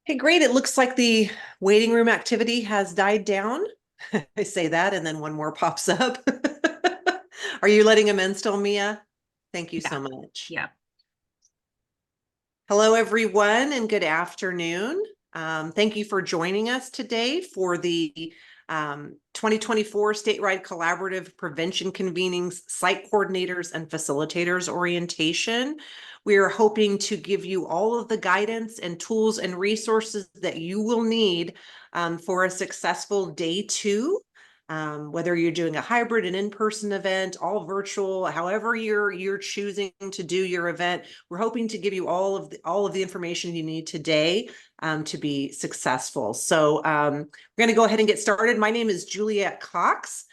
Hey, great. It looks like the waiting room activity has died down. I say that, and then one more pops up. Are you letting him in still, Mia? Thank you Yeah, so much. yeah. Hello, everyone, and good afternoon. Thank you for joining us today for the 2024 Statewide Collaborative Prevention Convenings Site Coordinators and Facilitators Orientation. We are hoping to give you all of the guidance and tools and resources that you will need for a successful day two. Whether you're doing a hybrid, an in-person event, all virtual, however you're choosing to do your event, we're hoping to give you all of the information you need today to be successful. So we're going to go ahead and get started. My name is Juliet Cox.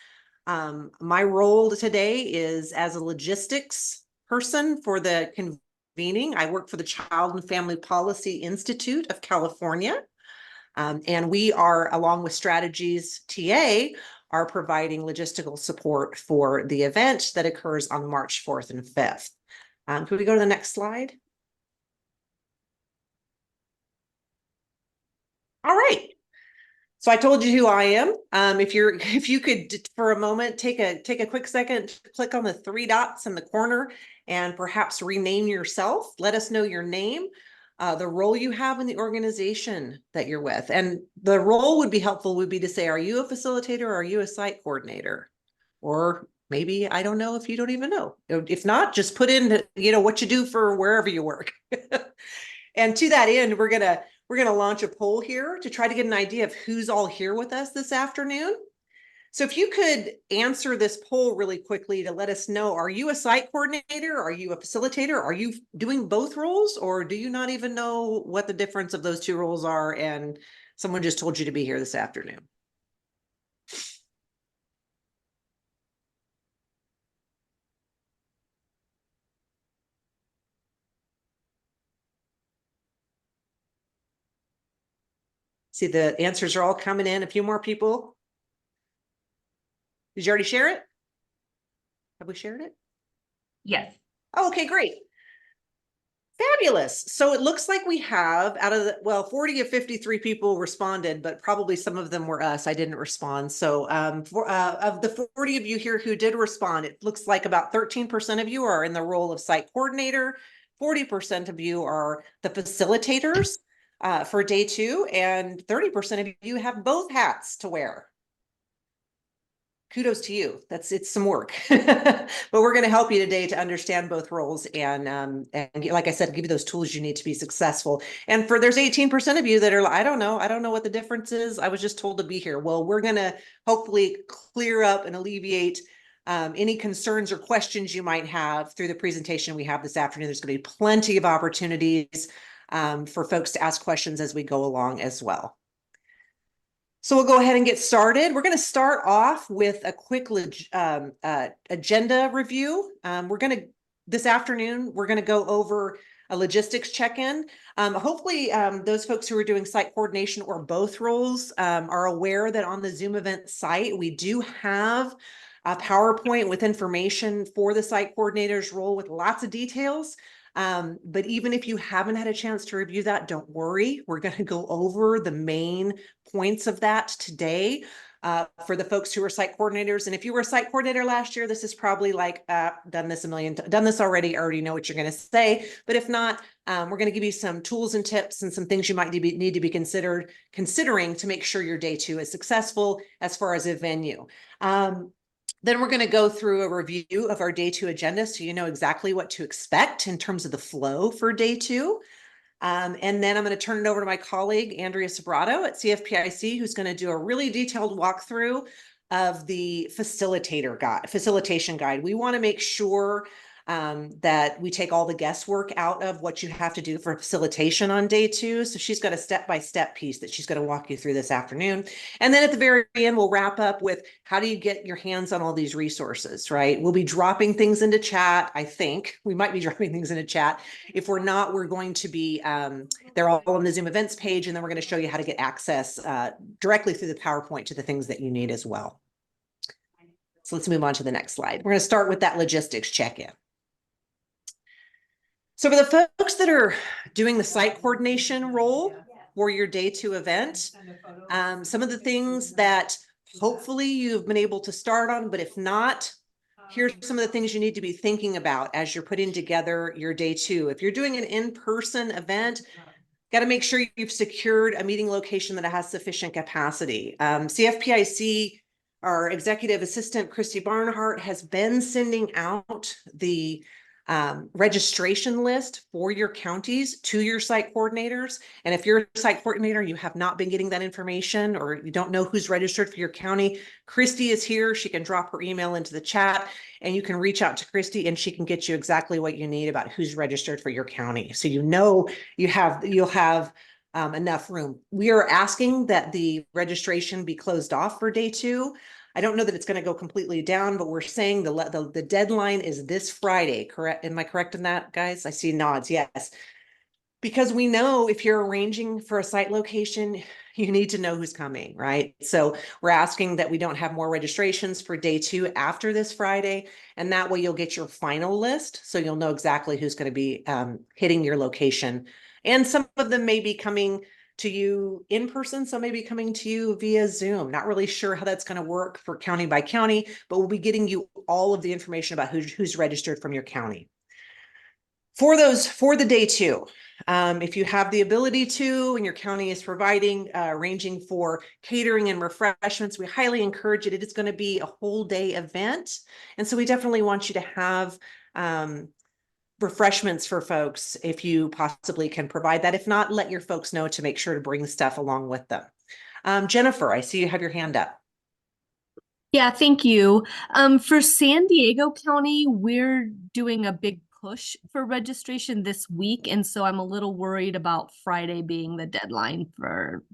My role today is as a logistics person for the convening. I work for the Child and Family Policy Institute of California. And we are, along with Strategies TA, are providing logistical support for the event that occurs on March 4th and 5th. Could we go to the next slide? All right. So I told you who I am. If you could for a moment take a quick second to click on the three dots in the corner and perhaps rename yourself. Let us know your name, the role you have in the organization that you're with, and the role would be helpful. Would be to say, are you a facilitator or are you a site coordinator? Or maybe I don't know if you don't even know. If not, just put in what you do for wherever you work. And to that end, we're gonna launch a poll here to try to get an idea of who's all here with us this afternoon. So if you could answer this poll really quickly to let us know, are you a site coordinator? Are you a facilitator? Are you doing both roles? Or do you not even know what the difference of those two roles are and someone just told you to be here this afternoon? See, the answers are all coming in. A few more people. Did you already share it? Have we shared it? Yes. Oh, okay, great. Fabulous. So it looks like we have out of the, 40 of 53 people responded, but probably some of them were us. I didn't respond. So of the 40 of you here who did respond, it looks like about 13% of you are in the role of site coordinator. 40% of you are the facilitators for day two, and 30% of you have both hats to wear. Kudos to you. It's some work, but we're going to help you today to understand both roles and like I said, give you those tools you need to be successful. And for there's 18% of you that are, I don't know what the difference is. I was just told to be here. Well, we're going to hopefully clear up and alleviate any concerns or questions you might have through the presentation we have this afternoon. There's going to be plenty of opportunities for folks to ask questions as we go along as well. So we'll go ahead and get started. We're going to start off with a quick agenda review. This afternoon, we're going to go over a logistics check-in. Hopefully, those folks who are doing site coordination or both roles are aware that on the Zoom event site, we do have a PowerPoint with information for the site coordinator's role with lots of details. But even if you haven't had a chance to review that, don't worry. We're going to go over the main points of that today for the folks who are site coordinators. And if you were a site coordinator last year, this is probably like, done this already, already know what you're going to say. But if not, we're going to give you some tools and tips and some things you might need to be considering to make sure your day two is successful as far as a venue. Then we're going to go through a review of our day two agenda so you know exactly what to expect in terms of the flow for day two. And then I'm going to turn it over to my colleague, Andrea Sobrato at CFPIC, who's going to do a really detailed walkthrough of the facilitation guide. We want to make sure that we take all the guesswork out of what you have to do for facilitation on day two. So she's got a step-by-step piece that she's going to walk you through this afternoon. And then at the very end, we'll wrap up with how do you get your hands on all these resources, right? We'll be dropping things into chat. I think we might be dropping things into chat. If we're not, we're going to be, they're all on the Zoom events page, and then we're going to show you how to get access directly through the PowerPoint to the things that you need as well. So let's move on to the next slide. We're going to start with that logistics check-in. So for the folks that are doing the site coordination role, for your day 2 event. Some of the things that hopefully you've been able to start on, but if not, here's some of the things you need to be thinking about as you're putting together your day 2. If you're doing an in-person event, got to make sure you've secured a meeting location that has sufficient capacity. CFPIC, our executive assistant, Christy Barnhart, has been sending out the registration list for your counties to your site coordinators. And if you're a site coordinator, you have not been getting that information, or you don't know who's registered for your county, Christy is here. She can drop her email into the chat and you can reach out to Christy and she can get you exactly what you need about who's registered for your county. So you know you'll have enough room. We are asking that the registration be closed off for day 2. I don't know that it's going to go completely down, but we're saying the deadline is this Friday, correct? Am I correct in that, guys? I see nods, yes. Because we know if you're arranging for a site location, you need to know who's coming, right? So we're asking that we don't have more registrations for day 2 after this Friday, and that way you'll get your final list, so you'll know exactly who's going to be hitting your location. And some of them may be coming to you in person, some may be coming to you via Zoom. Not really sure how that's going to work for county by county, but we'll be getting you all of the information about who's registered from your county. For the day 2, if you have the ability to, and your county is providing, arranging for catering and refreshments, we highly encourage it. It is going to be a whole day event. And so we definitely want you to have refreshments for folks if you possibly can provide that. If not, let your folks know to make sure to bring stuff along with them. Jennifer, I see you have your hand up. Yeah, thank you. For San Diego County, we're doing a big push for registration this week, and so I'm a little worried about Friday being the deadline for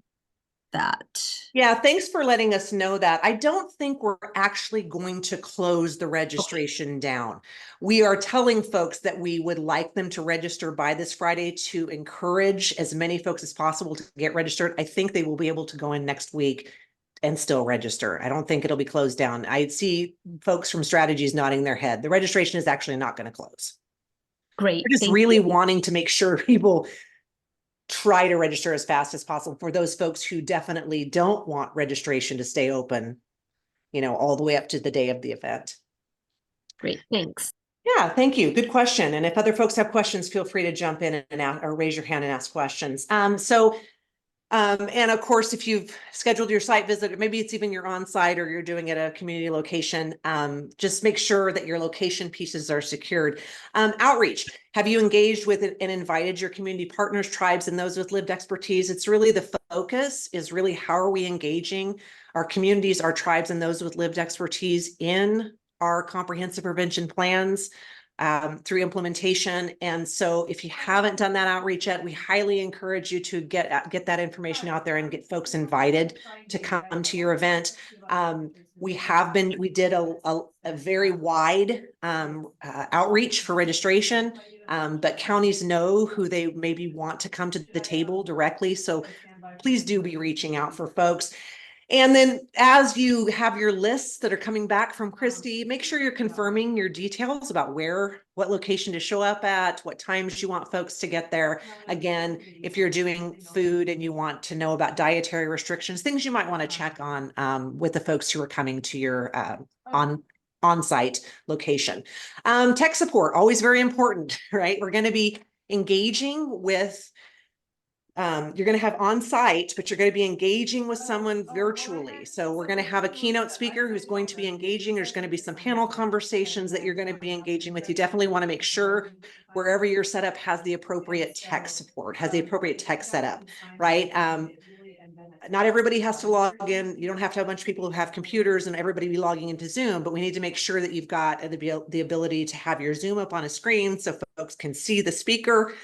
that. Yeah, thanks for letting us know that. I don't think we're actually going to close the registration down. We are telling folks that we would like them to register by this Friday to encourage as many folks as possible to get registered. I think they will be able to go in next week and still register. I don't think it'll be closed down. I see folks from Strategies nodding their head. The registration is actually not going to close. Great. We're just really wanting to make sure people try to register as fast as possible for those folks who definitely don't want registration to stay open, all the way up to the day of the event. Great, thanks. Yeah, thank you. Good question. And if other folks have questions, feel free to jump in and or raise your hand and ask questions. And of course, if you've scheduled your site visit, or maybe it's even your on-site or you're doing it at a community location, just make sure that your location pieces are secured. Outreach. Have you engaged with and invited your community partners, tribes, and those with lived expertise? It's really the focus is really how are we engaging our communities, our tribes, and those with lived expertise in our comprehensive prevention plans through implementation. And so if you haven't done that outreach yet, we highly encourage you to get that information out there and get folks invited to come to your event. We did a very wide outreach for registration, but counties know who they maybe want to come to the table directly. So please do be reaching out for folks. And then as you have your lists that are coming back from Christy, make sure you're confirming your details about what location to show up at, what times you want folks to get there. Again, if you're doing food and you want to know about dietary restrictions, things you might want to check on with the folks who are coming to your on-site location. Tech support, always very important, right? We're going to be engaging with you're going to have on site, but you're going to be engaging with someone virtually. So we're going to have a keynote speaker who's going to be engaging. There's going to be some panel conversations that you're going to be engaging with. You definitely want to make sure wherever your setup has the appropriate tech support, has the appropriate tech setup, right? Not everybody has to log in. You don't have to have a bunch of people who have computers and everybody be logging into Zoom, but we need to make sure that you've got the ability to have your Zoom up on a screen so folks can see the speaker.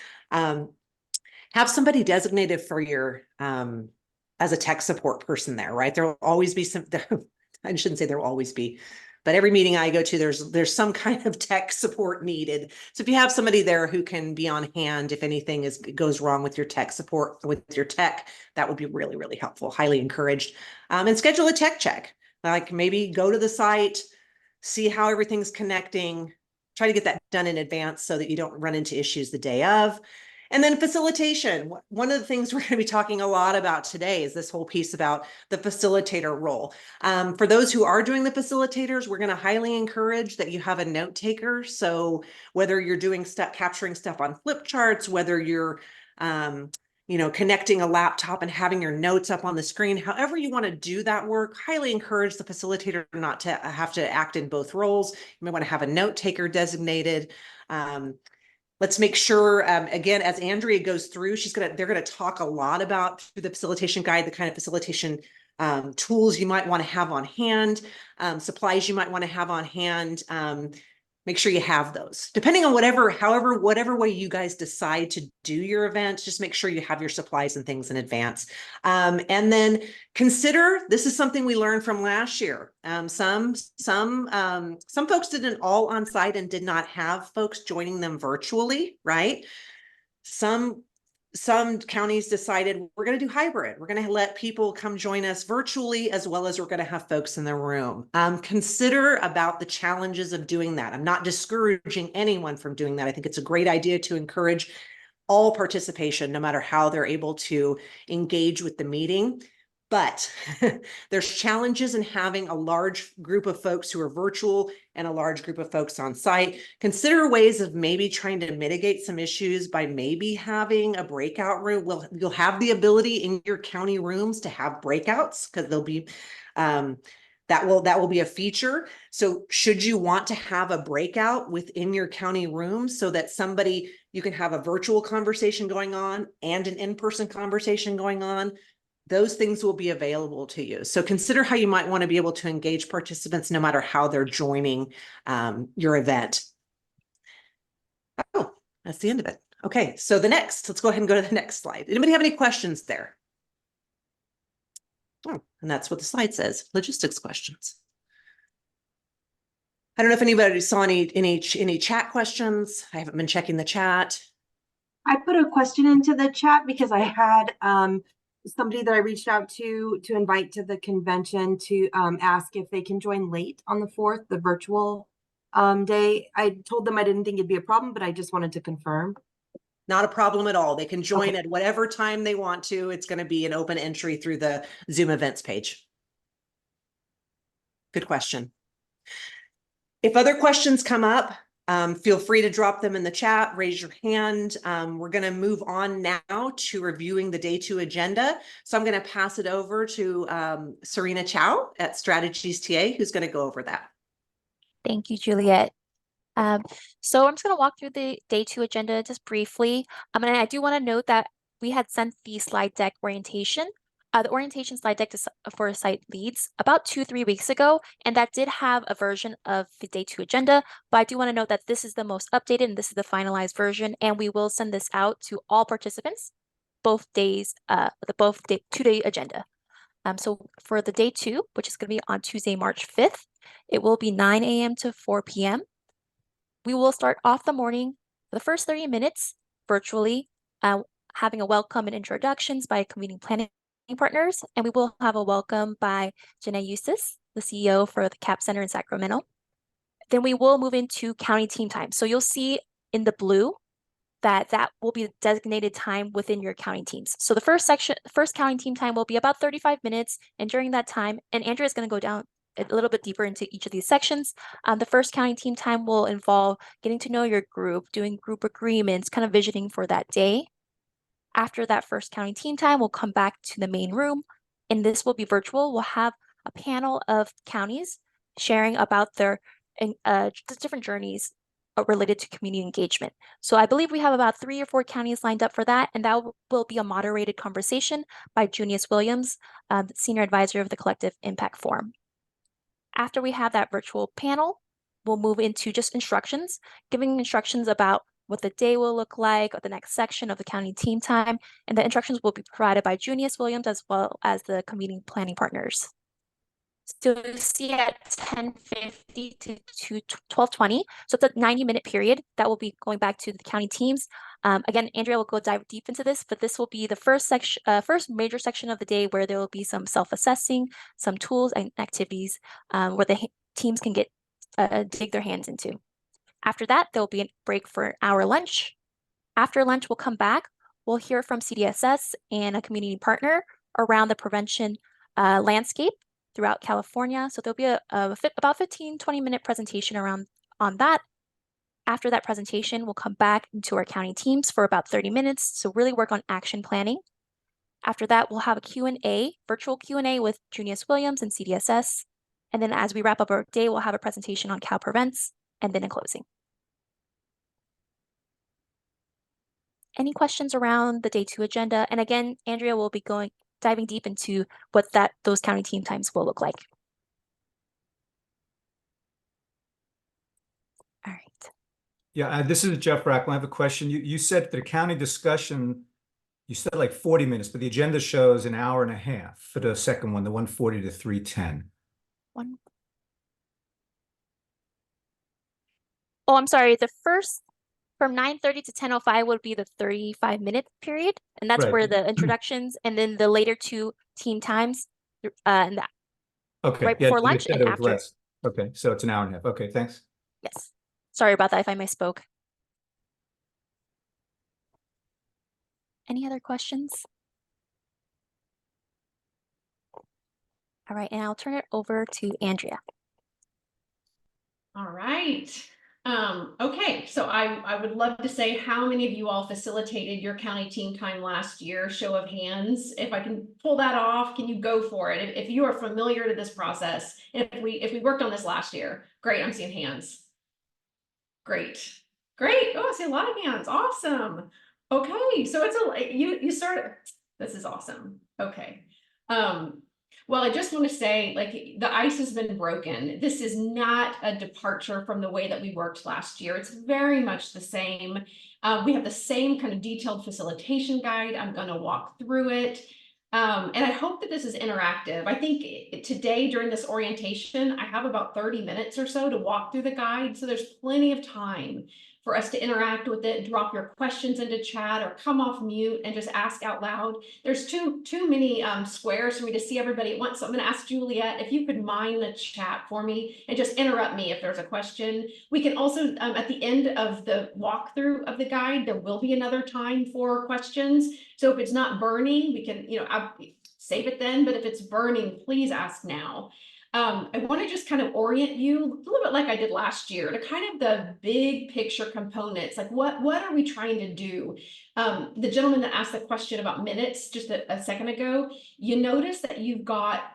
Have somebody designated for your as a tech support person there, right? There will always be some, I shouldn't say there will always be, but every meeting I go to, there's some kind of tech support needed. So if you have somebody there who can be on hand, if anything goes wrong with your tech support, with your tech, that would be really, really helpful, highly encouraged. And schedule a tech check, like maybe go to the site, see how everything's connecting, try to get that done in advance so that you don't run into issues the day of. And then facilitation. One of the things we're going to be talking a lot about today is this whole piece about the facilitator role. For those who are doing the facilitators, we're going to highly encourage that you have a note taker. So whether you're doing stuff, capturing stuff on flip charts, whether you're connecting a laptop and having your notes up on the screen, however you want to do that work, highly encourage the facilitator not to have to act in both roles. You may want to have a note taker designated. Let's make sure, again, as Andrea goes through, they're gonna talk a lot about through the facilitation guide, the kind of facilitation tools you might want to have on hand, supplies you might want to have on hand. Make sure you have those. Depending on whatever way you guys decide to do your events, just make sure you have your supplies and things in advance. And then consider, this is something we learned from last year. Some folks did an all on site and did not have folks joining them virtually, right? Some counties decided we're going to do hybrid. We're going to let people come join us virtually, as well as we're going to have folks in the room. Consider about the challenges of doing that. I'm not discouraging anyone from doing that. I think it's a great idea to encourage all participation, no matter how they're able to engage with the meeting. But there's challenges in having a large group of folks who are virtual and a large group of folks on site. Consider ways of maybe trying to mitigate some issues by maybe having a breakout room. You'll have the ability in your county rooms to have breakouts, because they'll be that will be a feature. So should you want to have a breakout within your county room so that you can have a virtual conversation going on and an in-person conversation going on, those things will be available to you. So consider how you might want to be able to engage participants no matter how they're joining your event. Oh, that's the end of it. Okay, so let's go ahead and go to the next slide. Anybody have any questions there? Oh, and that's what the slide says, logistics questions. I don't know if anybody saw any chat questions. I haven't been checking the chat. I put a question into the chat because I had somebody that I reached out to invite to the convention to ask if they can join late on the 4th, the virtual day. I told them I didn't think it'd be a problem, but I just wanted to confirm. Not a problem at all. They can join at whatever time they want to. It's going to be an open entry through the Zoom events page. Good question. If other questions come up, feel free to drop them in the chat, raise your hand. We're going to move on now to reviewing the day 2 agenda. So I'm going to pass it over to Serena Chow at Strategies TA, who's going to go over that. Thank you, Juliet. So I'm just going to walk through the day 2 agenda just briefly. And I do want to note that we had sent the slide deck orientation, the orientation slide deck for site leads about 2-3 weeks ago, and that did have a version of the day 2 agenda. But I do want to note that this is the most updated and this is the finalized version, and we will send this out to all participants, both days, the 2-day agenda. So for the day 2, which is going to be on Tuesday, March 5th, it will be 9 a.m. to 4 p.m. We will start off the morning for the first 30 minutes virtually, having a welcome and introductions by convening planning partners, and we will have a welcome by Janae Eustace, the CEO for the CAP Center in Sacramento. Then we will move into county team time. So you'll see in the blue that will be the designated time within your county teams. So the first county team time will be about 35 minutes, and during that time, and Andrea is going to go down a little bit deeper into each of these sections. The first county team time will involve getting to know your group, doing group agreements, kind of visioning for that day. After that first county team time, we'll come back to the main room, and this will be virtual. We'll have a panel of counties sharing about their different journeys related to community engagement. So I believe we have about 3 or 4 counties lined up for that, and that will be a moderated conversation by Junius Williams, Senior Advisor of the Collective Impact Forum. After we have that virtual panel, we'll move into just instructions, giving instructions about what the day will look like, or the next section of the county team time, and the instructions will be provided by Junius Williams as well as the convening planning partners. So you see at 10:50 to 12:20, so it's a 90-minute period that will be going back to the county teams. Again, Andrea will go dive deep into this, but this will be the first major section of the day where there will be some self-assessing, some tools and activities where the teams can dig their hands into. After that, there will be a break for an hour lunch. After lunch, we'll come back. We'll hear from CDSS and a community partner around the prevention landscape throughout California. So there'll be about 15, 20-minute presentation on that. After that presentation, we'll come back into our county teams for about 30 minutes. So really work on action planning. After that, we'll have a Q&A, virtual Q&A with Junius Williams and CDSS. And then as we wrap up our day, we'll have a presentation on Cal Prevents and then a closing. Any questions around the day 2 agenda? And again, Andrea will be diving deep into what those county team times will look like. All right. Yeah, this is Jeff Rackman. I have a question. You said the county discussion, you said like 40 minutes, but the agenda shows an hour and a half for the second one, the 1:40 to 3:10. Oh, I'm sorry. The first from 9:30 to 10:05 would be the 35-minute period, and that's Right. where the introductions and then the later 2 team times, and that Okay. right Yeah, before you lunch said and it was after. less. Okay, so it's an hour and a half. Okay, thanks. Yes. Sorry about that if I misspoke. Any other questions? All right, and I'll turn it over to Andrea. All right. Okay, so I would love to say how many of you all facilitated your county team time last year. Show of hands. If I can pull that off, can you go for it? If you are familiar to this process, if we worked on this last year, great. I'm seeing hands. Great. Oh, I see a lot of hands. Awesome. Okay, so it's you started. This is awesome. Okay. Well, I just want to say, like, the ice has been broken. This is not a departure from the way that we worked last year. It's very much the same. We have the same kind of detailed facilitation guide. I'm going to walk through it. And I hope that this is interactive. I think today during this orientation, I have about 30 minutes or so to walk through the guide. So there's plenty of time for us to interact with it, drop your questions into chat or come off mute and just ask out loud. There's too many squares for me to see everybody at once. So I'm going to ask Juliet if you could mind the chat for me and just interrupt me if there's a question. We can also, at the end of the walkthrough of the guide, there will be another time for questions. So if it's not burning, we can, I'll save it then. But if it's burning, please ask now. I want to just kind of orient you a little bit like I did last year to kind of the big picture components, like what are we trying to do? The gentleman that asked the question about minutes just a second ago, you notice that you've got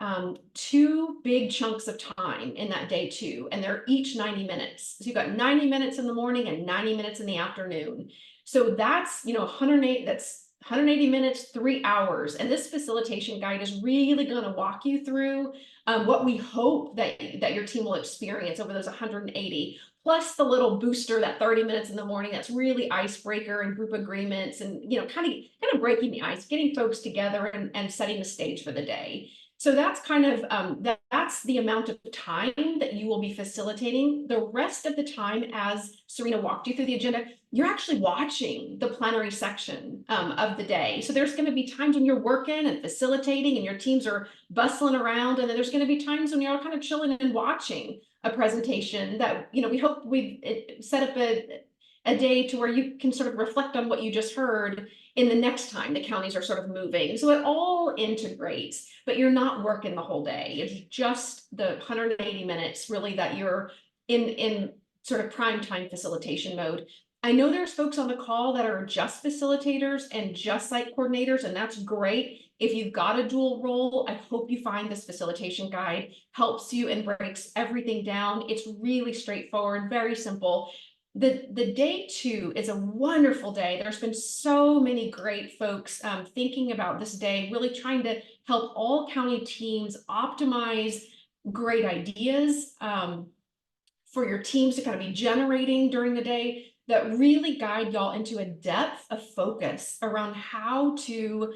2 big chunks of time in that day 2, and they're each 90 minutes. So you've got 90 minutes in the morning and 90 minutes in the afternoon. So that's, 180 minutes, 3 hours. And this facilitation guide is really going to walk you through what we hope that your team will experience over those 180, plus the little booster, that 30 minutes in the morning, that's really icebreaker and group agreements and, kind of breaking the ice, getting folks together and setting the stage for the day. So that's kind of, that's the amount of time that you will be facilitating. The rest of the time, as Serena walked you through the agenda, you're actually watching the plenary section of the day. So there's going to be times when you're working and facilitating and your teams are bustling around. And then there's going to be times when you're kind of chilling and watching a presentation that, we hope we've set up a day to where you can sort of reflect on what you just heard in the next time the counties are sort of moving. So it all integrates, but you're not working the whole day. It's just the 180 minutes really that you're in sort of prime time facilitation mode. I know there's folks on the call that are just facilitators and just site coordinators, and that's great. If you've got a dual role, I hope you find this facilitation guide helps you and breaks everything down. It's really straightforward, very simple. The day 2 is a wonderful day. There's been so many great folks thinking about this day, really trying to help all county teams optimize great ideas for your teams to kind of be generating during the day that really guide y'all into a depth of focus around how to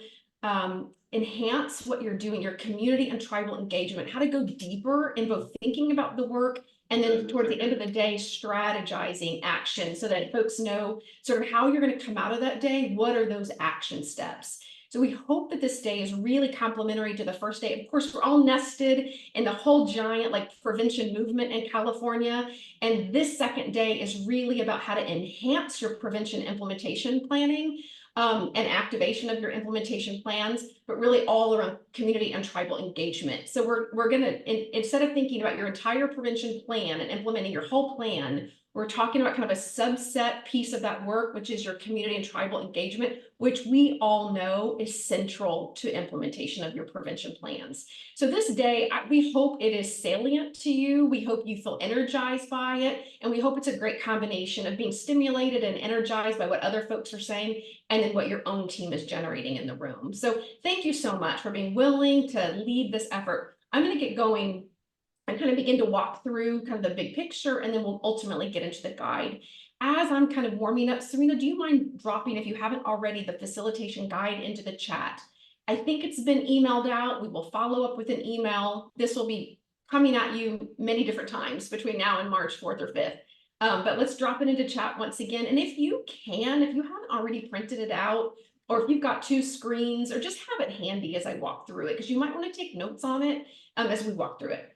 enhance what you're doing, your community and tribal engagement, how to go deeper in both thinking about the work and then towards the end of the day, strategizing action so that folks know sort of how you're going to come out of that day. What are those action steps? So we hope that this day is really complementary to the first day. Of course, we're all nested in the whole giant like prevention movement in California. And this second day is really about how to enhance your prevention implementation planning and activation of your implementation plans, but really all around community and tribal engagement. So we're gonna, instead of thinking about your entire prevention plan and implementing your whole plan, we're talking about kind of a subset piece of that work, which is your community and tribal engagement, which we all know is central to implementation of your prevention plans. So this day, we hope it is salient to you. We hope you feel energized by it. And we hope it's a great combination of being stimulated and energized by what other folks are saying, and then what your own team is generating in the room. So thank you so much for being willing to lead this effort. I'm going to get going and kind of begin to walk through kind of the big picture, and then we'll ultimately get into the guide. As I'm kind of warming up, Serena, do you mind dropping, if you haven't already, the facilitation guide into the chat? I think it's been emailed out. We will follow up with an email. This will be coming at you many different times between now and March 4th or 5th. But let's drop it into chat once again. And if you haven't already printed it out, or if you've got 2 screens, or just have it handy as I walk through it, because you might want to take notes on it as we walk through it.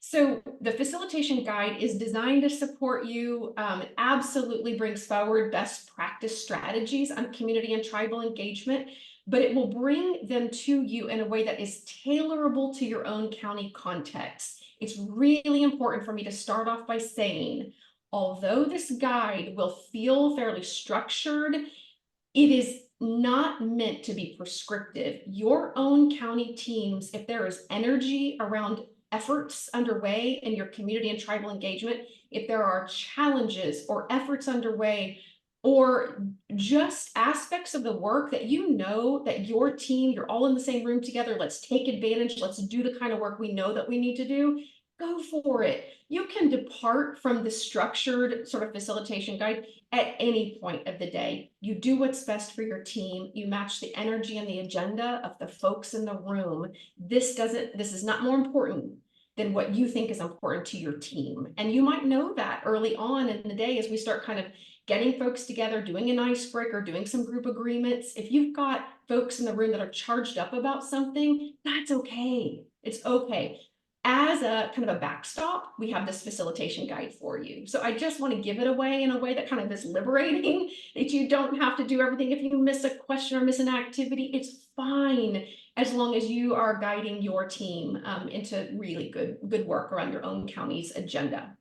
So the facilitation guide is designed to support you. It absolutely brings forward best practice strategies on community and tribal engagement, but it will bring them to you in a way that is tailorable to your own county context. It's really important for me to start off by saying, although this guide will feel fairly structured, it is not meant to be prescriptive. Your own county teams, if there is energy around efforts underway in your community and tribal engagement, if there are challenges or efforts underway, or just aspects of the work that you know that your team, you're all in the same room together, let's take advantage, let's do the kind of work we know that we need to do, go for it. You can depart from the structured sort of facilitation guide at any point of the day. You do what's best for your team. You match the energy and the agenda of the folks in the room. This is not more important than what you think is important to your team. And you might know that early on in the day as we start kind of getting folks together, doing an icebreaker, doing some group agreements. If you've got folks in the room that are charged up about something, that's okay. It's okay. As a kind of a backstop, we have this facilitation guide for you. So I just want to give it away in a way that kind of is liberating, that you don't have to do everything. If you miss a question or miss an activity, it's fine, as long as you are guiding your team into really good work around your own county's agenda.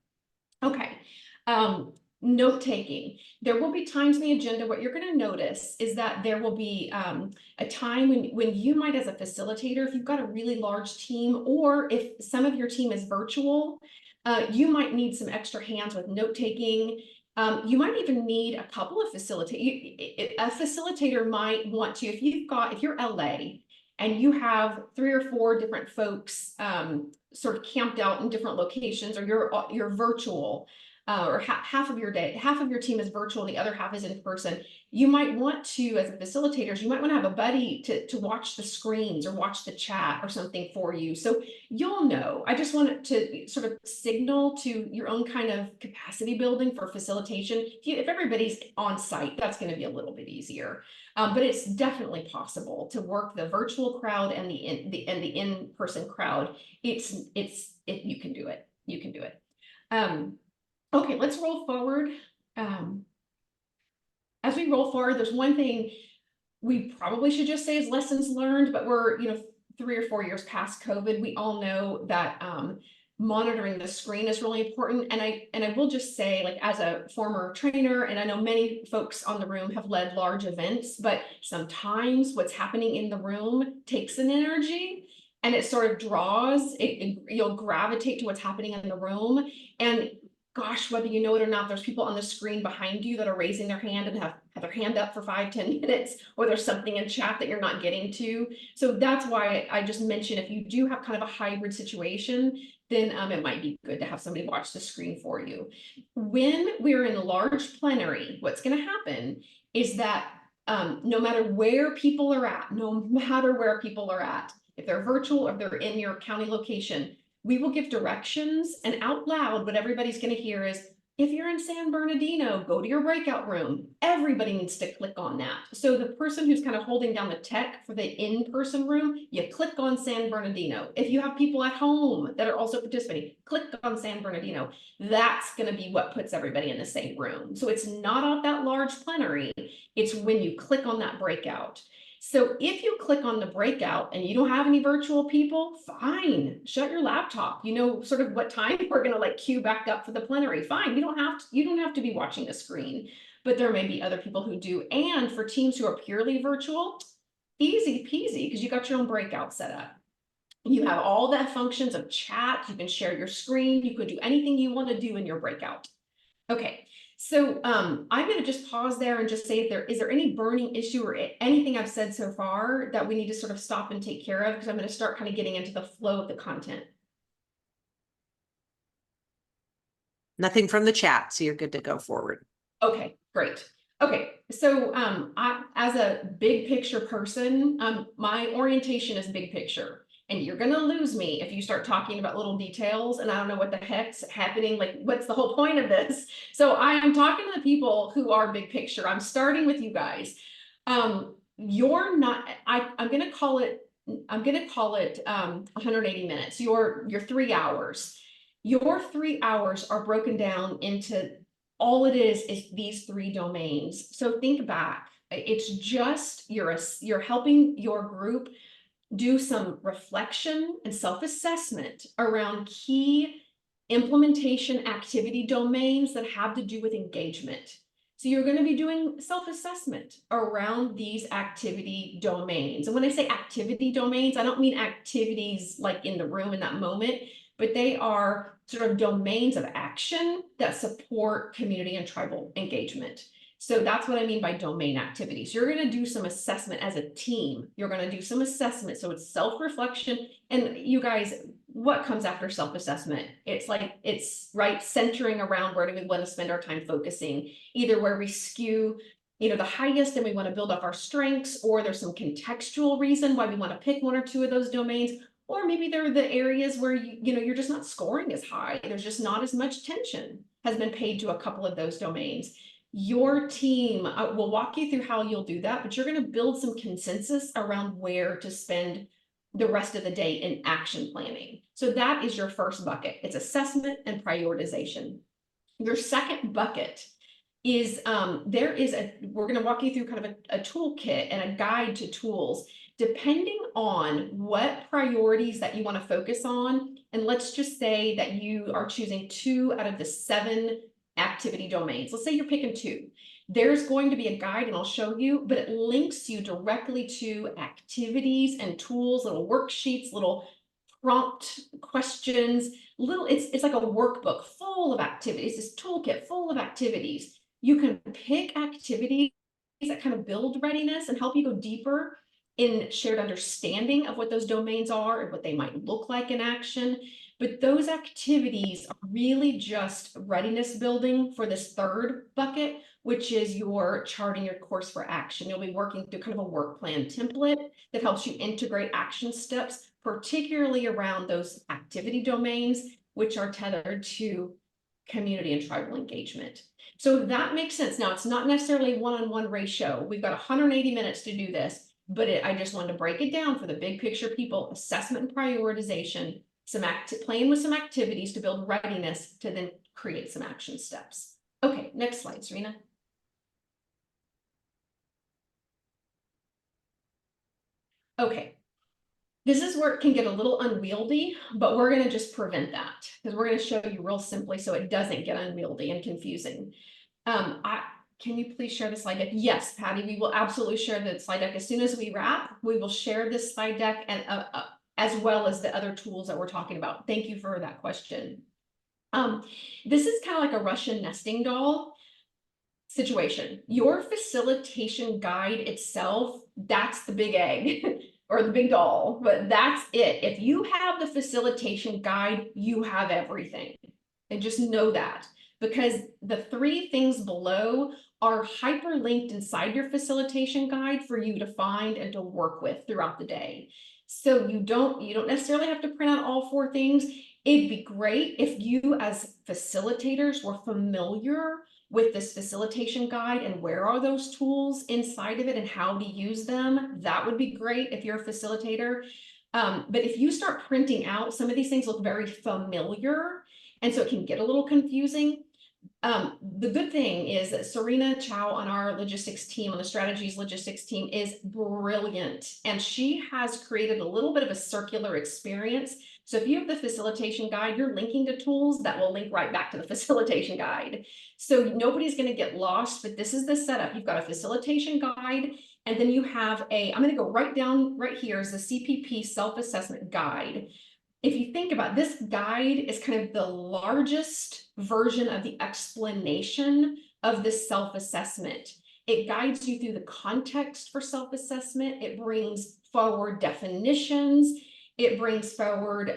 Okay. Note taking. There will be times in the agenda, what you're going to notice is that there will be a time when you might, as a facilitator, if you've got a really large team, or if some of your team is virtual, you might need some extra hands with note taking. You might even need a couple of facilitators. A facilitator might want to, if you're LA and you have 3 or 4 different folks sort of camped out in different locations, or you're virtual, or half of your team is virtual, the other half is in person. You might want to, as a facilitator, you might want to have a buddy to watch the screens or watch the chat or something for you. So you'll know. I just wanted to sort of signal to your own kind of capacity building for facilitation. If everybody's on site, that's going to be a little bit easier. But it's definitely possible to work the virtual crowd and the in-person crowd. You can do it. You can do it. Okay, let's roll forward. As we roll forward, there's one thing we probably should just say is lessons learned, but we're 3 or 4 years past COVID. We all know that monitoring the screen is really important. And I will just say, like, as a former trainer, and I know many folks on the room have led large events, but sometimes what's happening in the room takes an energy, and it sort of draws, you'll gravitate to what's happening in the room. And gosh, whether you know it or not, there's people on the screen behind you that are raising their hand and have their hand up for 5-10 minutes, or there's something in chat that you're not getting to. So that's why I just mentioned, if you do have kind of a hybrid situation, then it might be good to have somebody watch the screen for you. When we're in a large plenary, what's going to happen is that no matter where people are at, if they're virtual or if they're in your county location, we will give directions, and out loud, what everybody's going to hear is, If you're in San Bernardino, go to your breakout room. Everybody needs to click on that. So the person who's kind of holding down the tech for the in-person room, you click on San Bernardino. If you have people at home that are also participating, click on San Bernardino. That's going to be what puts everybody in the same room. So it's not on that large plenary. It's when you click on that breakout. So if you click on the breakout and you don't have any virtual people, fine, shut your laptop. You know sort of what time we're going to like queue back up for the plenary. Fine, you don't have to be watching the screen, but there may be other people who do. And for teams who are purely virtual, easy peasy, because you got your own breakout set up. You have all the functions of chat. You can share your screen. You could do anything you want to do in your breakout. Okay. So I'm going to just pause there and just say if is there any burning issue or anything I've said so far that we need to sort of stop and take care of, because I'm going to start kind of getting into the flow of the content. Nothing from the chat, so you're good to go forward. Okay, great. Okay, so as a big picture person, my orientation is big picture. And you're going to lose me if you start talking about little details and I don't know what the heck's happening. Like, what's the whole point of this? So I am talking to the people who are big picture. I'm starting with you guys. You're not, I'm going to call it 180 minutes, your 3 hours. Your 3 hours are broken down into all it is these 3 domains. So think back. It's just you're helping your group do some reflection and self-assessment around key implementation activity domains that have to do with engagement. So you're going to be doing self-assessment around these activity domains. And when I say activity domains, I don't mean activities like in the room in that moment, but they are sort of domains of action that support community and tribal engagement. So that's what I mean by domain activities. You're going to do some assessment as a team. You're going to do some assessment. So it's self-reflection. And you guys, what comes after self-assessment? It's right centering around where do we want to spend our time focusing, either where we skew, the highest and we want to build up our strengths, or there's some contextual reason why we want to pick 1 or 2 of those domains. Or maybe they're the areas where you're just not scoring as high. There's just not as much attention has been paid to a couple of those domains. Your team will walk you through how you'll do that, but you're going to build some consensus around where to spend the rest of the day in action planning. So that is your first bucket. It's assessment and prioritization. Your second bucket is we're going to walk you through kind of a toolkit and a guide to tools, depending on what priorities that you want to focus on. And let's just say that you are choosing 2 out of the 7 activity domains. Let's say you're picking 2. There's going to be a guide, and I'll show you, but it links you directly to activities and tools, little worksheets, little prompt questions, it's like a workbook full of activities, this toolkit full of activities. You can pick activities that kind of build readiness and help you go deeper in shared understanding of what those domains are and what they might look like in action. But those activities are really just readiness building for this 3rd bucket, which is your charting your course for action. You'll be working through kind of a work plan template that helps you integrate action steps, particularly around those activity domains, which are tethered to community and tribal engagement. So that makes sense. Now, it's not necessarily 1-on-1 ratio. We've got 180 minutes to do this, but I just wanted to break it down for the big picture people: assessment and prioritization, playing with some activities to build readiness to then create some action steps. Okay, next slide, Serena. Okay, this is where it can get a little unwieldy, but we're going to just prevent that because we're going to show you real simply so it doesn't get unwieldy and confusing. Can you please share the slide deck? Yes, Patty, we will absolutely share the slide deck. As soon as we wrap, we will share this slide deck and as well as the other tools that we're talking about. Thank you for that question. This is kind of like a Russian nesting doll situation. Your facilitation guide itself, that's the big egg or the big doll, but that's it. If you have the facilitation guide, you have everything. And just know that, because the 3 things below are hyperlinked inside your facilitation guide for you to find and to work with throughout the day. So you don't necessarily have to print out all 4 things. It'd be great if you, as facilitators were familiar with this facilitation guide and where are those tools inside of it and how to use them, that would be great if you're a facilitator. But if you start printing out, some of these things look very familiar, and so it can get a little confusing. The good thing is that Serena Chow on our logistics team, on the strategies logistics team, is brilliant. And she has created a little bit of a circular experience. So if you have the facilitation guide, you're linking to tools that will link right back to the facilitation guide. So nobody's going to get lost, but this is the setup. You've got a facilitation guide, and then you have I'm going to go right down right here is the CPP self-assessment guide. If you think about this guide is kind of the largest version of the explanation of this self-assessment. It guides you through the context for self-assessment. It brings forward definitions. It brings forward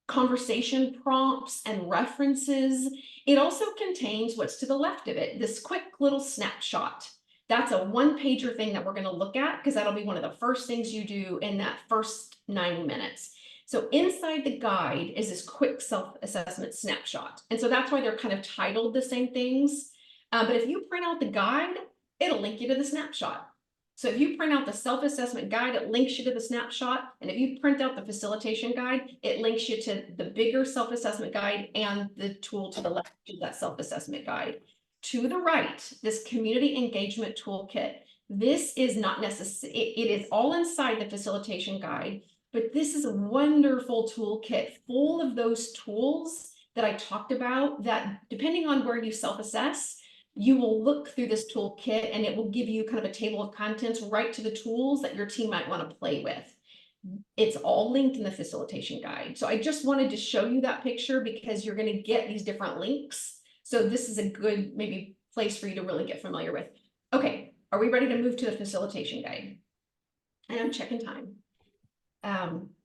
conversation prompts and references. It also contains what's to the left of it, this quick little snapshot. That's a one-pager thing that we're going to look at because that'll be one of the first things you do in that first 90 minutes. So inside the guide is this quick self-assessment snapshot. And so that's why they're kind of titled the same things. But if you print out the guide, it'll link you to the snapshot. So if you print out the self-assessment guide, it links you to the snapshot. And if you print out the facilitation guide, it links you to the bigger self-assessment guide and the tool to the left of that self-assessment guide. To the right, this community engagement toolkit. This is not necessary. It is all inside the facilitation guide. But this is a wonderful toolkit full of those tools that I talked about that depending on where you self-assess, you will look through this toolkit and it will give you kind of a table of contents right to the tools that your team might want to play with. It's all linked in the facilitation guide. So I just wanted to show you that picture because you're going to get these different links. So this is a good maybe place for you to really get familiar with. Okay, are we ready to move to the facilitation guide? And I'm checking time.